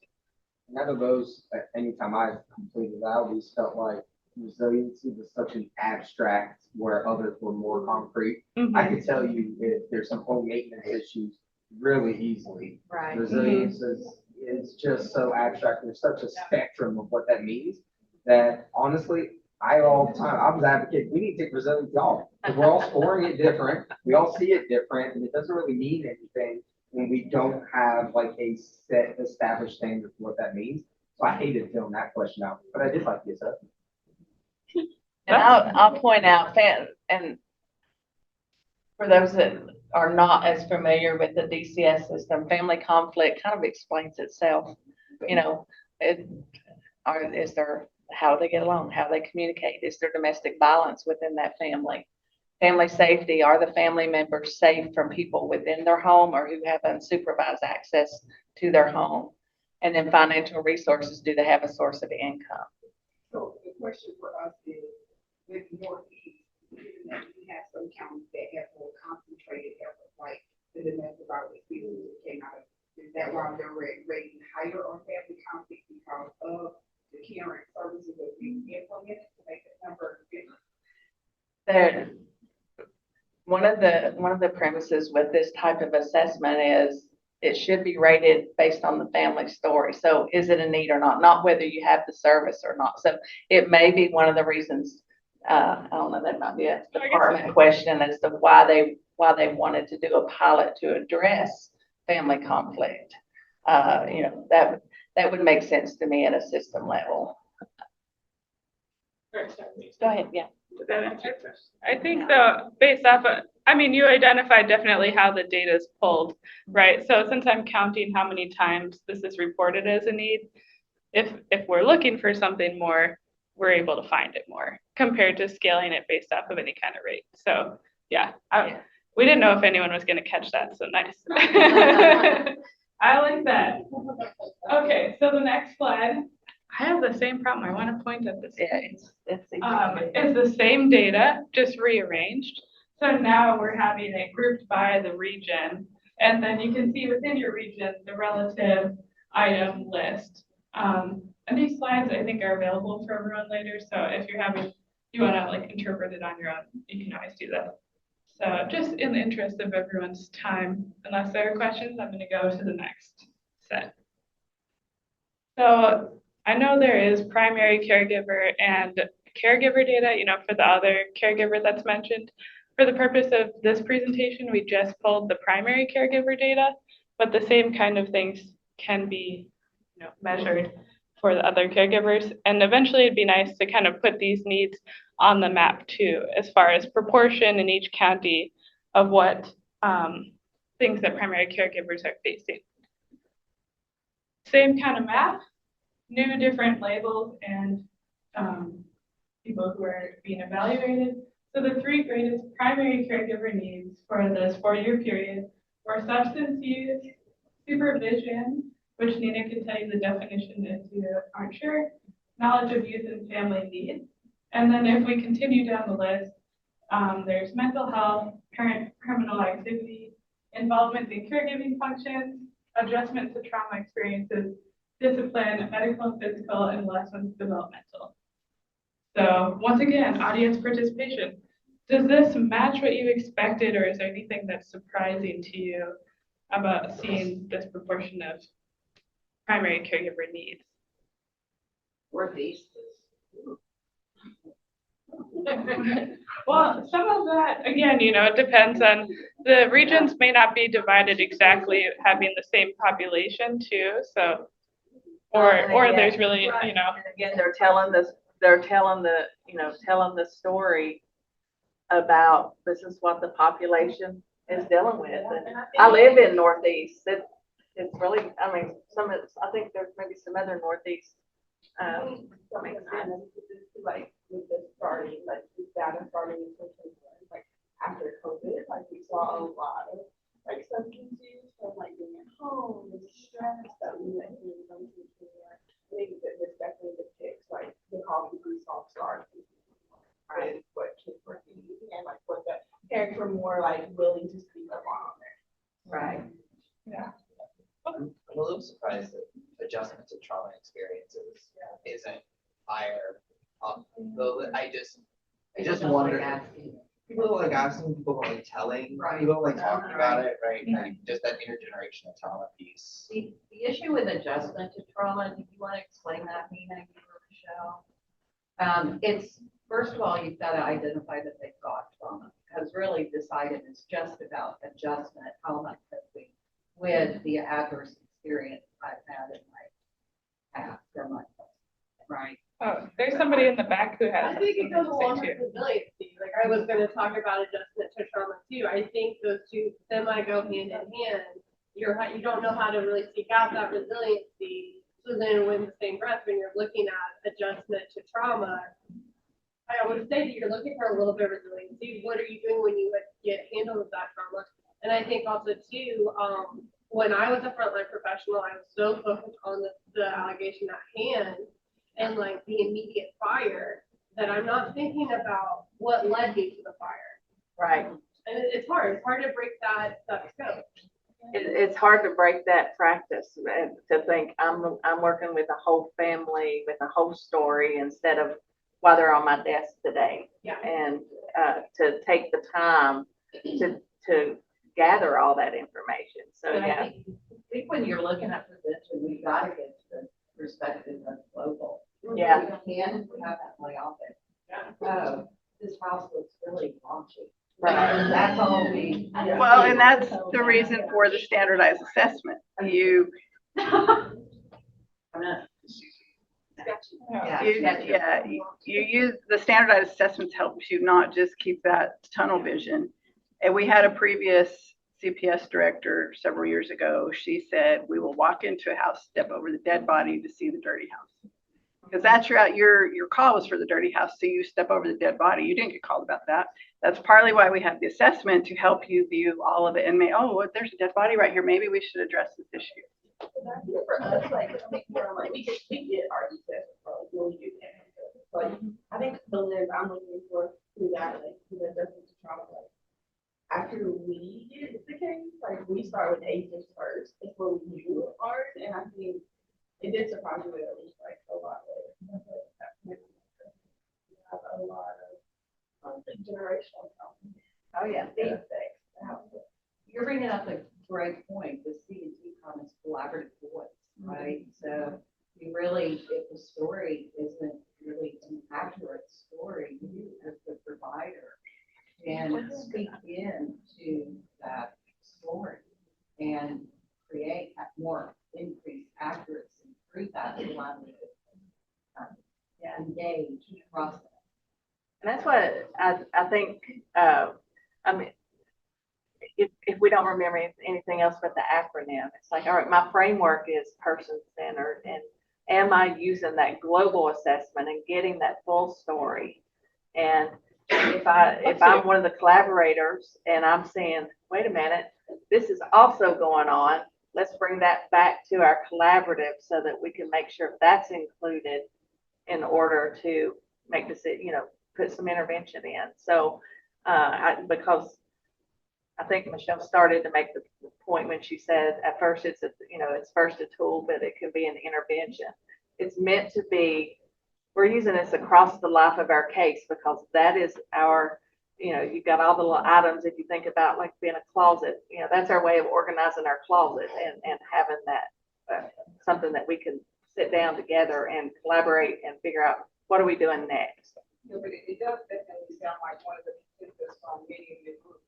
None of those, anytime I've completed, I always felt like resiliency was such an abstract where others were more concrete. Mhm. I could tell you if there's some home maintenance issues, really easily. Right. Resilience is just so abstract. There's such a spectrum of what that means that honestly, I all the time, I was advocating, we need to take resilience off. Because we're all scoring it different. We all see it different, and it doesn't really mean anything when we don't have like a set established standard for what that means. So I hated filling that question out, but I did like the assessment. And I'll point out, and for those that are not as familiar with the DCS system, family conflict kind of explains itself. You know, is there, how they get along, how they communicate, is there domestic violence within that family? Family safety, are the family members safe from people within their home or who have unsupervised access to their home? And then financial resources, do they have a source of income? So the question for us is, with Northeast, given that we have some counties that have more concentrated efforts, like the domestic violence people who came out of, is that why they're rating higher on family conflict because of the caring services that we implemented to make the number different? One of the premises with this type of assessment is it should be rated based on the family story. So is it a need or not? Not whether you have the service or not. So it may be one of the reasons, I don't know, that might be a department question as to why they wanted to do a pilot to address family conflict. You know, that would make sense to me at a system level. Go ahead, yeah. Does that answer? I think so, based off of, I mean, you identified definitely how the data is pulled, right? So since I'm counting how many times this is reported as a need, if we're looking for something more, we're able to find it more compared to scaling it based off of any kind of rate. So yeah, we didn't know if anyone was going to catch that, so nice. I like that. Okay, so the next slide. I have the same problem. I want to point at this. Yeah, it's the same data, just rearranged. So now we're having it grouped by the region, and then you can see within your region the relative item list. And these slides I think are available for everyone later. So if you want to like interpret it on your own, you can always do that. So just in the interest of everyone's time, unless there are questions, I'm going to go to the next set. So I know there is primary caregiver and caregiver data, you know, for the other caregiver that's mentioned. For the purpose of this presentation, we just pulled the primary caregiver data, but the same kind of things can be, you know, measured for the other caregivers. And eventually it'd be nice to kind of put these needs on the map too, as far as proportion in each county of what things that primary caregivers are facing. Same kind of map. New different labels and people who are being evaluated. So the three greatest primary caregiver needs for this 4-year period were substance use, supervision, which Nena can tell you the definition if you aren't sure, knowledge of youth and family needs. And then if we continue down the list, there's mental health, current criminal activity, involvement in caregiving functions, adjustment to trauma experiences, discipline, medical and physical, and lessons developmental. So once again, audience participation. Does this match what you expected, or is there anything that's surprising to you about seeing this proportion of primary caregiver needs? Northeast. Well, some of that, again, you know, it depends on, the regions may not be divided exactly having the same population too, so or there's really, you know. And again, they're telling the story about this is what the population is dealing with. And I live in Northeast. It's really, I mean, I think there's maybe some other Northeast. Makes sense. Like with the starting, like the data starting in 2021, like after COVID, like we saw a lot of like substance use from like being at home and stress that we went through. I think that this definitely depicts like the coffee grease off start, right? What kids were eating and like what the parents were more like willing to speak up on there. Right. Yeah. I'm a little surprised that adjustment to trauma experiences isn't higher. Though I just wonder. People don't like asking, people don't like telling, Right. people don't like talking about it, right? Yeah. Like just that intergenerational trauma piece. The issue with adjustment to trauma, do you want to explain that, Nena, you or Michelle? It's, first of all, you've got to identify that they've got trauma, because really this item is just about adjustment, how am I coping with the adverse experience I've had in my past or my life, right? Oh, there's somebody in the back who has. I think it goes something along to say with too. resiliency. Like I was gonna talk about adjustment to trauma too. I think those two semi go hand in hand. You don't know how to really seek out that resiliency. So then when the same breath, when you're looking at adjustment to trauma, I would say that you're looking for a little bit of resiliency. What are you doing when you get handled with that trauma? And I think also too, when I was a frontline professional, I was so focused on the allegation at hand and like the immediate fire that I'm not thinking about what led me to the fire. Right. And it's hard to break that scope. It's hard to break that practice and to think I'm working with a whole family, with a whole story instead of while they're on my desk today. Yeah. And to take the time to gather all that information. So And yeah. I think when you're looking at prevention, we gotta get to the perspective of global. Yeah. We can, we have that play off it. This house looks really raunchy. Right. And that's all we. Well, and that's the reason for the standardized assessment. You, Yeah. you use, the standardized assessments helps you not just keep that tunnel vision. And we had a previous CPS director several years ago. She said, we will walk into a house, step over the dead body to see the dirty house. Because that's your call was for the dirty house. So you step over the dead body. You didn't get called about that. That's partly why we have the assessment, to help you view all of it and there's a dead body right here. Maybe we should address this issue. For us, like, I think more like, we get our assessment, when we do that. But I think the lens I'm looking for through that, like, through the adjustment to trauma, like, after we get the case, like, we start with ACEs first, it's where we do ours, and I think it did surprise me that it was like a lot later. We have a lot of generational trauma. Oh, yeah. That affects the household. You're bringing up a great point, the C&T commons collaborative voice, right? So you really, if the story isn't really an accurate story, you as the provider can speak into that story and create a more increased accuracy through that collaborative engage process. And that's what I think, I mean, if we don't remember anything else but the acronym, it's like, all right, my framework is person-centered, and am I using that global assessment and getting that full story? And if I'm one of the collaborators and I'm saying, wait a minute, this is also going on, let's bring that back to our collaborative so that we can make sure that's included in order to make put some intervention in. So, because I think Michelle started to make the point when she said at first it's first a tool, but it can be an intervention. It's meant to be, we're using this across the life of our case because that is our, you've got all the little items. If you think about like being a closet, that's our way of organizing our closet and having that something that we can sit down together and collaborate and figure out what are we doing next. Yeah, but it does definitely sound like one of the pieces from many of the groups.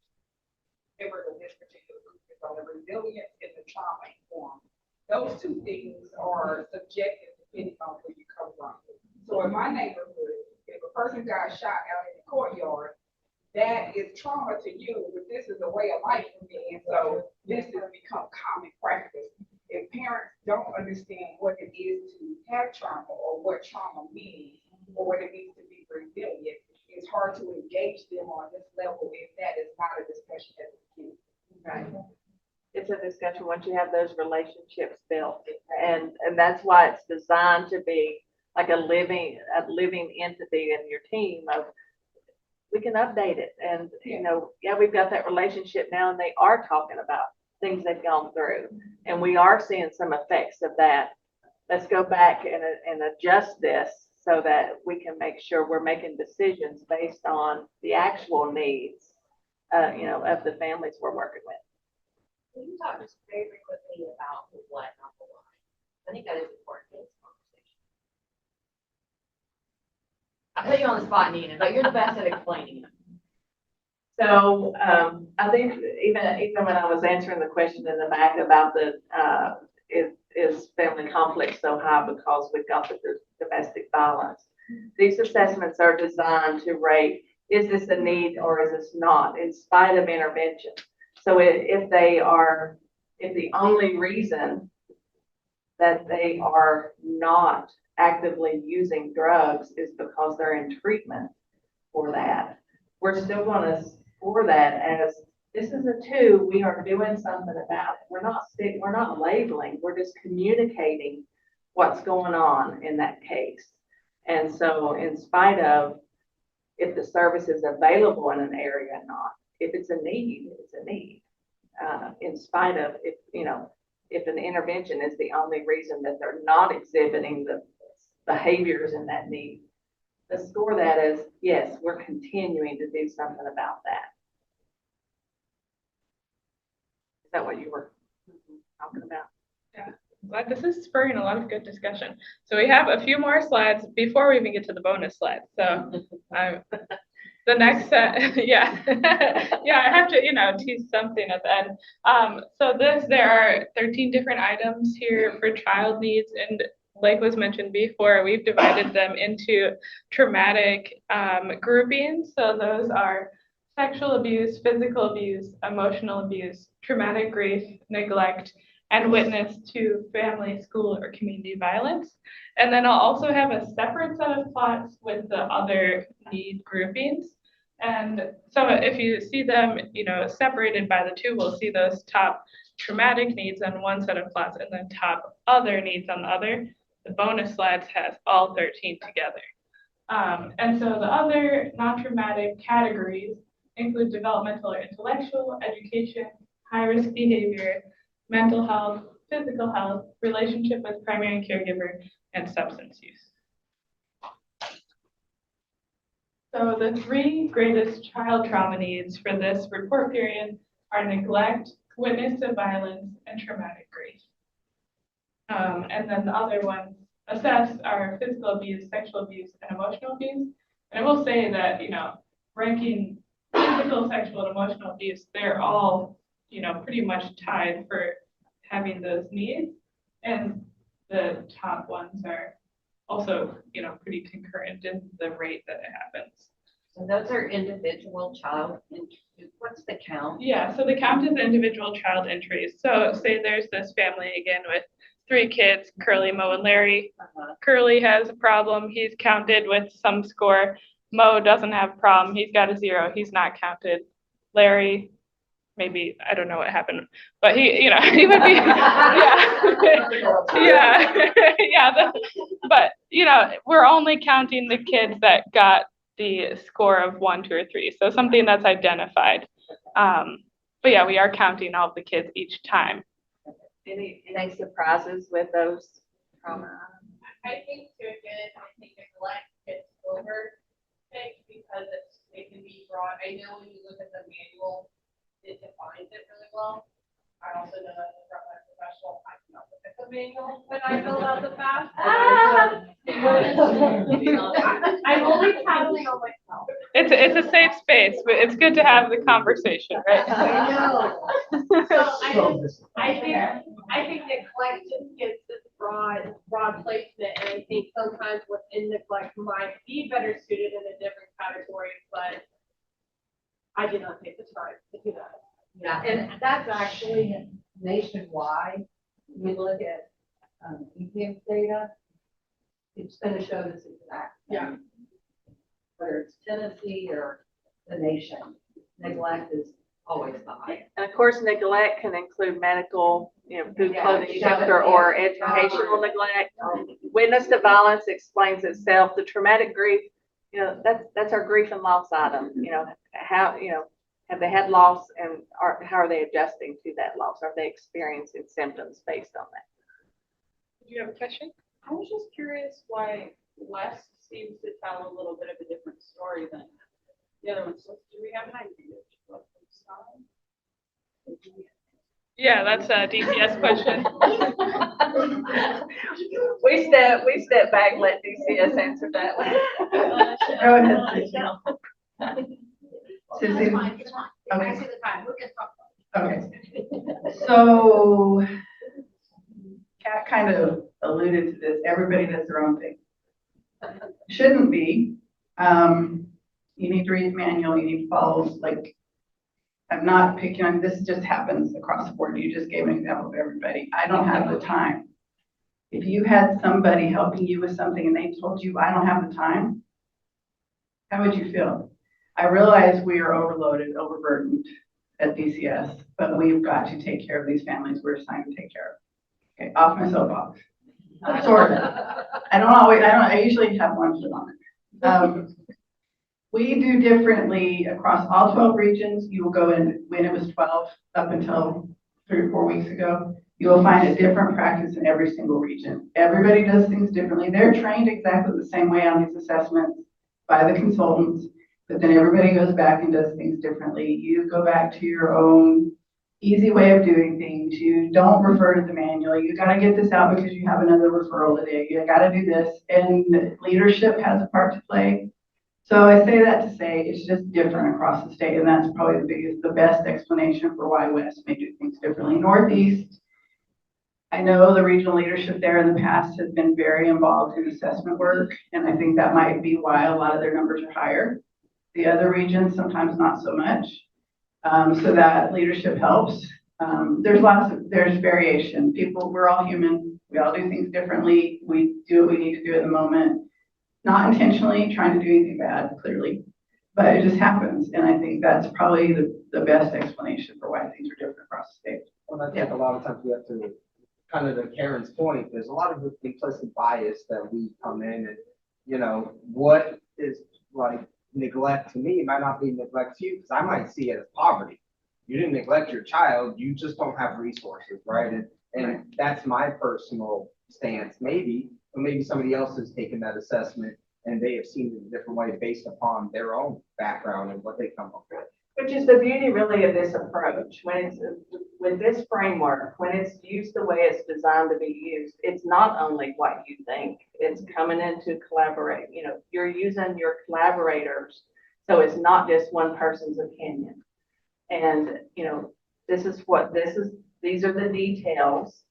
Members of this particular group is on the resilience and the trauma informed. Those two things are subjective depending on where you come from. So in my neighborhood, if a person got shot out in the courtyard, that is trauma to you, but this is a way of life for me. And so this has become common practice. If parents don't understand what it is to have trauma or what trauma means or what it means to be resilient, it's hard to engage them on this level if that is not a discussion at the beginning. Right. It's a discussion once you have those relationships built, and that's why it's designed to be like a living entity in your team. Of we can update it, and we've got that relationship now, and they are talking about things they've gone through, and we are seeing some effects of that. Let's go back and adjust this so that we can make sure we're making decisions based on the actual needs, of the families we're working with. Can you talk just very quickly about the what, not the why? I think that is important in this conversation. I put you on the spot, Nina, but you're the best at explaining it. So, I think even when I was answering the question in the back about is family conflict so high because we've got the domestic violence? These assessments are designed to rate, is this a need or is this not, in spite of intervention. So if the only reason that they are not actively using drugs is because they're in treatment for that, we're still going to score that as this is a 2, we are doing something about it. We're not labeling, we're just communicating what's going on in that case. And so in spite of if the service is available in an area or not, if it's a need, it's a need. In spite of if an intervention is the only reason that they're not exhibiting the behaviors in that need, let's score that as, yes, we're continuing to do something about that. Is that what you were talking about? Yeah, glad this is spurring a lot of good discussion. So we have a few more slides before we even get to the bonus slides. So the next set, yeah, yeah, I have to, tease something at the end. So there are 13 different items here for child needs, and like was mentioned before, we've divided them into traumatic groupings. So those are sexual abuse, physical abuse, emotional abuse, traumatic grief, neglect, and witness to family, school, or community violence. And then I'll also have a separate set of plots with the other need groupings. And so if you see them, separated by the 2, we'll see those top traumatic needs on one set of plots and then top other needs on the other. The bonus slides has all 13 together. And so the other non-traumatic categories include developmental or intellectual, education, high-risk behavior, mental health, physical health, relationship with primary caregiver, and substance use. So the 3 greatest child trauma needs for this report period are neglect, witness to violence, and traumatic grief. And then the other ones assessed are physical abuse, sexual abuse, and emotional abuse. And I will say that, ranking physical, sexual, and emotional abuse, they're all, pretty much tied for having those needs. And the top ones are also, pretty concurrent in the rate that it happens. So those are individual child, what's the count? Yeah, so the count is individual child entries. So say there's this family again with 3 kids, Curly, Mo, and Larry. Curly has a problem, he's counted with some score. Mo doesn't have a problem, he's got a 0, he's not counted. Larry, maybe, I don't know what happened, but he would be, but we're only counting the kids that got the score of 1, 2, or 3, so something that's identified. But yeah, we are counting all the kids each time. Any surprises with those trauma? I think neglect gets overpicked because it can be broad. I know when you look at the manual, it defines it really well. I also know that as a professional, I cannot look at the manual when I fill out the FAFSA. I'm only tattling on myself. It's a safe space, but it's good to have the conversation, right? I know. So I think neglect just gets this broad placement, and I think sometimes within neglect might be better suited in a different category, but I did not take the time to do that. Yeah, and that's actually nationwide. We look at EPM data, it's going to show this exact thing. Yeah. Whether it's Tennessee or the nation, neglect is always the highest. And of course, neglect can include medical, food, Yeah, clothing, shelter, or educational neglect. Witness to violence explains itself. The traumatic grief, that's our grief and loss item. How, have they had loss, and how are they adjusting to that loss? Are they experiencing symptoms based on that? Do you have a question? I was just curious why less seems to tell a little bit of a different story than the other ones. So do we have an idea of what the sign? Yeah, that's a DCS question. We step back, and let DCS answer that one. Go ahead, Susie. Susie? It's fine, it's fine. Okay. I see the time, we can talk about Okay. So Kat kind of alluded to this. Everybody does their own thing. Shouldn't be. You need to read the manual. You need to follow, like, I'm not picking on, this just happens across the board. You just gave an example of everybody. I don't have the time. If you had somebody helping you with something and they told you, I don't have the time, how would you feel? I realize we are overloaded, overburdened at DCS, but we've got to take care of these families we're assigned to take care of. Okay, off my soapbox. Sort of. I usually have one foot on it. We do differently across all 12 regions. You will go in, when it was 12 up until 3 or 4 weeks ago, you will find a different practice in every single region. Everybody does things differently. They're trained exactly the same way on these assessments by the consultants, but then everybody goes back and does things differently. You go back to your own easy way of doing things. You don't refer to the manual. You got to get this out because you have another referral today. You got to do this, and leadership has a part to play. So I say that to say it's just different across the state, and that's probably the best explanation for why West may do things differently. Northeast, I know the regional leadership there in the past has been very involved in assessment work, and I think that might be why a lot of their numbers are higher. The other regions, sometimes not so much. So that leadership helps. There's variation. We're all human. We all do things differently. We do what we need to do at the moment. Not intentionally trying to do anything bad, clearly, but it just happens. And I think that's probably the best explanation for why things are different across the state. Well, I think a lot of times we have to, kind of to Karen's point, there's a lot of implicit bias that we come in and, you know, what is like neglect to me might not be neglect to you, because I might see it as poverty. You didn't neglect your child, you just don't have resources, right? And that's my personal stance, maybe, but maybe somebody else has taken that assessment and they have seen it a different way based upon their own background and what they come up with. Which is the beauty really of this approach. When it's with this framework, when it's used the way it's designed to be used, it's not only what you think, it's coming in to collaborate. You know, you're using your collaborators. So it's not just one person's opinion. And, you know, these are the details.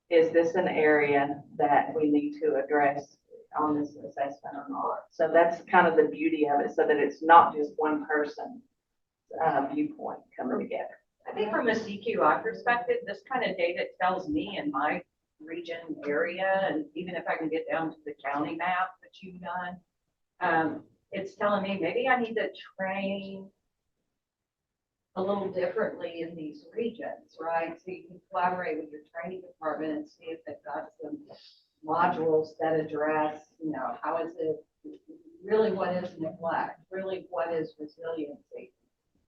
Is this an area that we need to address on this assessment or not? So that's kind of the beauty of it, so that it's not just one person viewpoint coming together. I think from a CQI perspective, this kind of data tells me in my region area, and even if I can get down to the county map that you've done, it's telling me maybe I need to train a little differently in these regions, right? So you can collaborate with your training department and see if they've got some modules that address, you know, how is it really, what is neglect, really what is resiliency,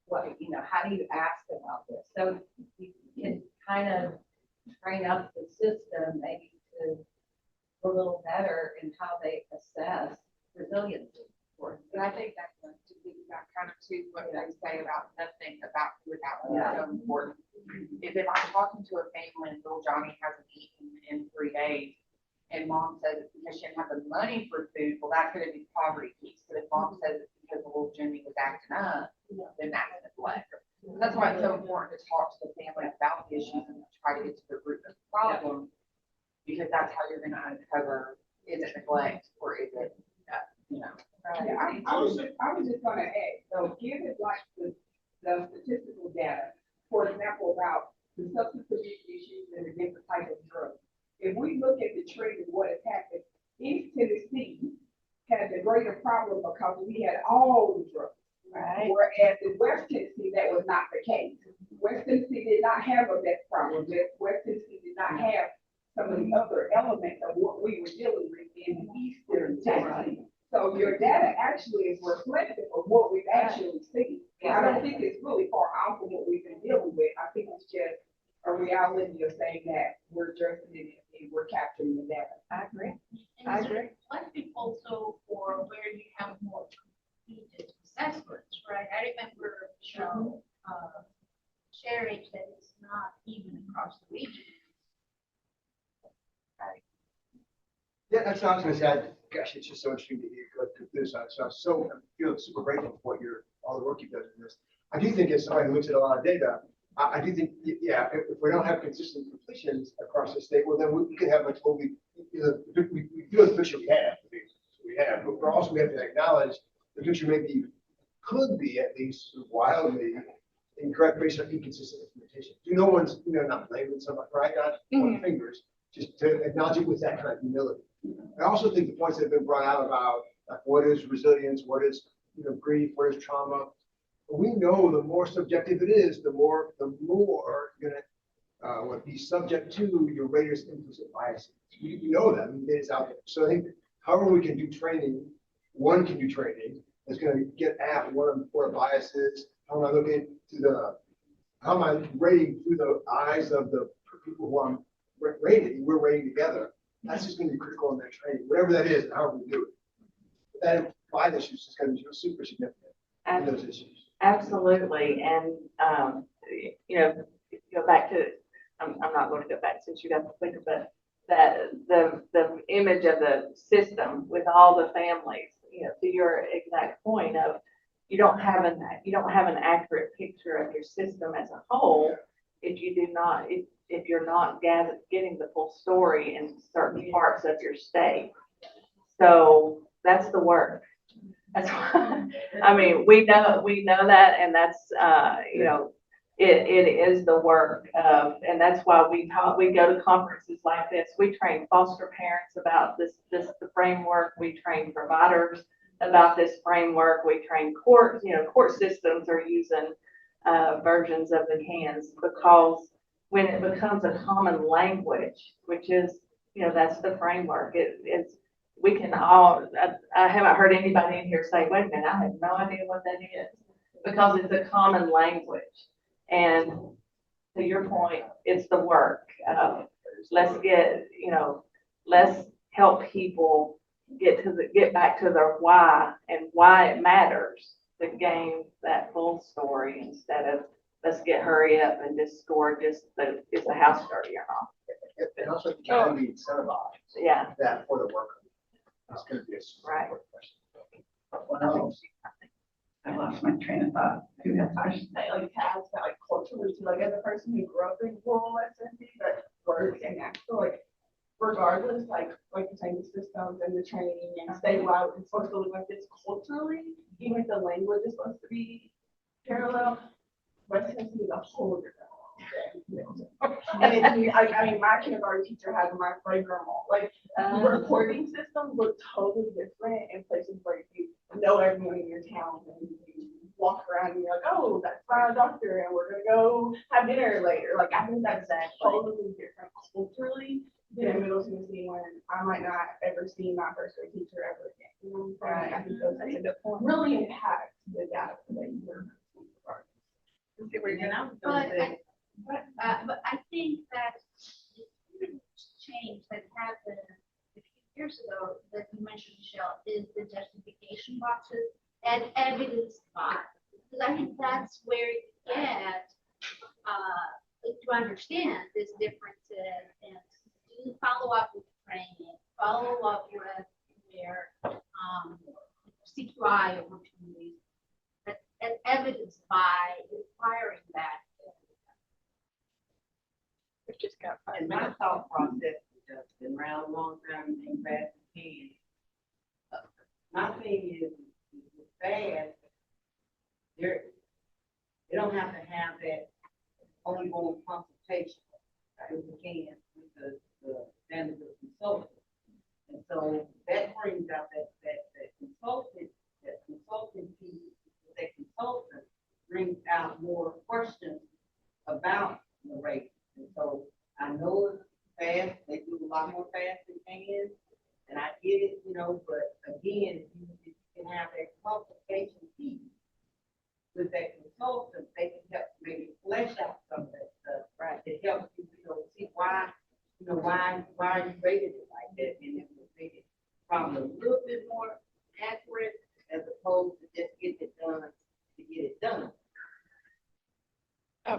what, you know, how do you ask about this? So you can kind of train up the system maybe to a little better in how they assess resiliency. And I think that's to be kind of to what I say about nothing about without so important. Is if I'm talking to a family and little Johnny hasn't eaten in 3 days, and mom says it's because she didn't have the money for food, well, that's going to be poverty piece. But if mom says it's because the little Jimmy was acting up, then that's neglect. That's why it's so important to talk to the family about the issues and try to get to the root of the problem, because that's how you're going to uncover, is it neglect or is it, you know. Yeah, I was just gonna ask, so given like the statistical data, for example, about the substance abuse issues and the different types of drugs. If we look at the trend of what has happened, East Tennessee had the greater problem because we had all the drugs. Right. Whereas in West Tennessee, that was not the case. West Tennessee did not have a meth problem. West Tennessee did not have some of the other elements of what we were dealing with in Eastern Tennessee. So your data actually is reflective of what we've actually seen. I don't think it's really far off from what we've been dealing with. I think it's just a reality of saying that we're addressing it and we're capturing the data. I agree. I agree. Reflective also for show, share age that is not even across the region. Yeah, that's what I was gonna say. Gosh, it's just so interesting to hear go through this. So I feel super grateful for all the work you've done in this. I do think as somebody who looks at a lot of data, I do think, yeah, if we don't have consistent completions across the state, well, then we could have much, we feel the picture we have, but we're also, we have to acknowledge the picture maybe could be at least wildly incorrect based on inconsistent implementation. No one's, not blaming somebody, right? Not pointing fingers, just to acknowledge it with that kind of humility. I also think the points that have been brought out about like what is resilience, what is grief, what is trauma. We know the more subjective it is, the more you're gonna be subject to your greatest implicit biases. You know that, it's out there. So I think however we can do training, one can do training that's going to get at what are biases. How am I looking to how am I rating through the eyes of the people who I'm rating? We're rating together. That's just going to be critical in that training, whatever that is, and however we do it. But that bias issue is just going to be super significant in those issues. Absolutely, and go back to. I'm not going to go back since you got the clicker, but that the image of the system with all the families, to your exact point of you don't have an accurate picture of your system as a whole if you're not getting the full story in certain parts of your state. So that's the work. That's why, I mean, we know that, and that's, it is the work of, and that's why we go to conferences like this. We train foster parents about the framework. We train providers about this framework. We train court systems are using versions of the CANs because when it becomes a common language, which is, that's the framework. We can all, I haven't heard anybody in here say, wait a minute, I have no idea what that is, because it's a common language. And to your point, it's the work. Let's help people get back to their why and why it matters to gain that full story instead of let's hurry up and just score is the house dirty or not. And also can be incentivized. Yeah. That for the worker. It's going to be a super important question. I lost my train of thought. I should say, like, to ask that, like, culturally, too, like, as a person who grew up in rural West Tennessee, that works in Nashville, like, regardless, like you're saying, the systems and the training and statewide, it's supposed to look like this culturally, even if the language is supposed to be parallel, West Tennessee is a whole different world. And it's, I mean, my kindergarten teacher had my great grandma, like, the reporting system looked totally different in places where you know everyone in your town and you walk around and you're like, oh, that's my doctor and we're gonna go have dinner later. Like, I think that's totally different culturally than Middle Tennessee, when I might not ever see my first grade teacher ever again. You know what I'm saying? I think those things really impact the data that you're But I think that the huge change that happened a few years ago that you mentioned, Michelle, is the justification boxes and evidence by. Because I think that's where you get to understand these differences and do follow up with training, follow up with their CQI opportunities, and evidence by requiring that. And my thought process has been around a long time and ain't fast as can. My thing is fast. They don't have to have that ongoing consultation with the CAN, with the standards of consultant. And so that brings out that consulting piece, that consultant brings out more questions about the rate. And so I know it's fast, they do a lot more fast than CAN, and I get it, but again, if you can have that consultation piece with that consultant, they can help maybe flesh out some of that stuff, right? It helps you, see why you rated it like that, and it will make it probably a little bit more accurate as opposed to just getting it done to get it done.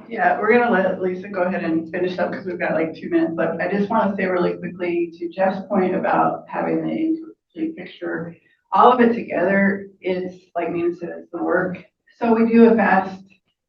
Yeah, we're gonna let Lisa go ahead and finish up because we've got like 2 minutes left. I just want to say really quickly to Jeff's point about having the incomplete picture. All of it together is, like Nena said, it's the work. So we do a fast,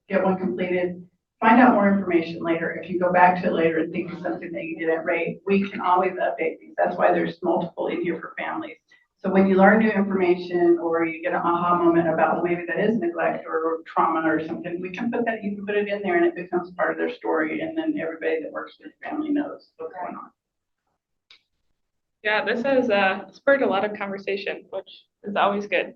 get one completed, find out more information later. If you go back to it later and think of something that you didn't rate, we can always update these. That's why there's multiple in here for families. So when you learn new information or you get an aha moment about, well, maybe that is neglect or trauma or something, we can put that, you can put it in there and it becomes part of their story. And then everybody that works with the family knows what's going on. Yeah, this has spurred a lot of conversation, which is always good.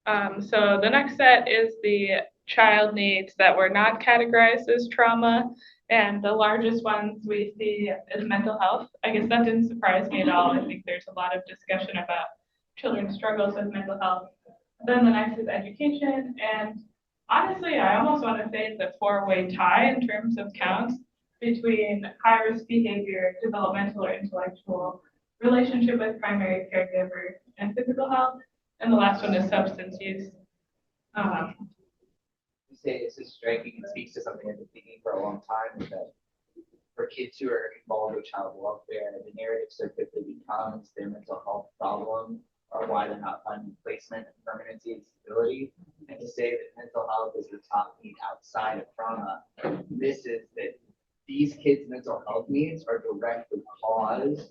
So the next set is the child needs that were not categorized as trauma. And the largest ones we see is mental health. I guess that didn't surprise me at all. I think there's a lot of discussion about children's struggles with mental health. Then the next is education. And honestly, I almost want to say it's a four-way tie in terms of counts between high-risk behavior, developmental or intellectual, relationship with primary caregiver, and physical health. And the last one is substance use. You say this is striking and speaks to something I've been thinking for a long time, is that for kids who are involved with child welfare, the narrative so quickly becomes their mental health problem or why they're not finding placement and permanency and stability. And to say that mental health is the top need outside of trauma misses that these kids' mental health needs are directly caused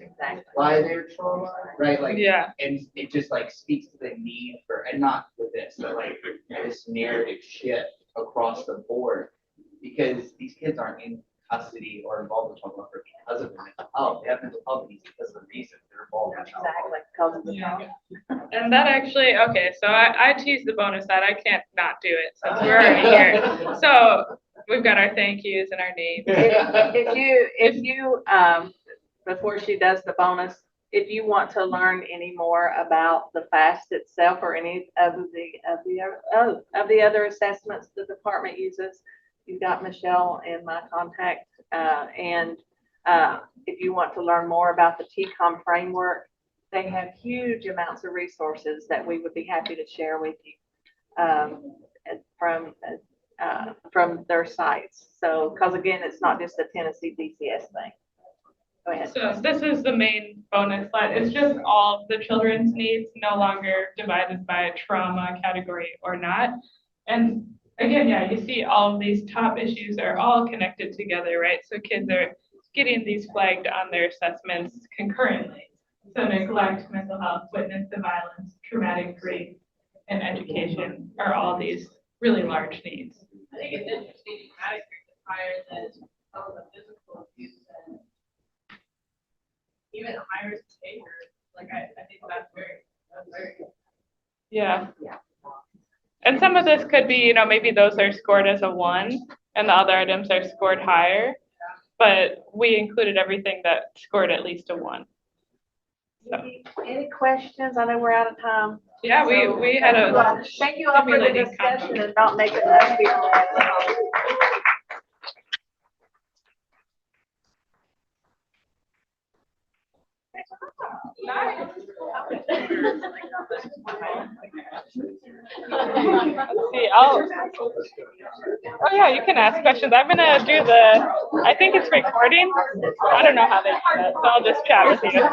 by their trauma, right? Like, Yeah. and it just like speaks to the need for, and not with this, but like this narrative shift across the board, because these kids aren't in custody or involved with child welfare because of their mental health. They have mental health needs because of the reason they're involved with child welfare. Yeah. And that actually, okay, so I teased the bonus that I can't not do it since we're already here. So we've got our thank yous and our names. If you, before she does the bonus, if you want to learn any more about the FAST itself or any of the other assessments the department uses, you've got Michelle and my contact. And if you want to learn more about the TCOM framework, they have huge amounts of resources that we would be happy to share with you from their sites. So, because again, it's not just a Tennessee DCS thing. Go ahead. So this is the main bonus slide. It's just all the children's needs, no longer divided by trauma category or not. And again, yeah, you see all of these top issues are all connected together, right? So kids are getting these flagged on their assessments concurrently. So neglect, mental health, witness to violence, traumatic grief, and education are all these really large needs. I think it's interesting, traumatic grief is higher than some of the physical abuse and even higher behavior. Like I think that's very good. Yeah. And some of this could be, you know, maybe those are scored as a 1 and the other items are scored higher, but we included everything that scored at least a 1. So. Any questions? I know we're out of time. Yeah, we had a thank you all for the discussion and not making us feel Let's see, oh yeah, you can ask questions. I'm gonna do I think it's recording. I don't know how they do that, so I'll just chat with you.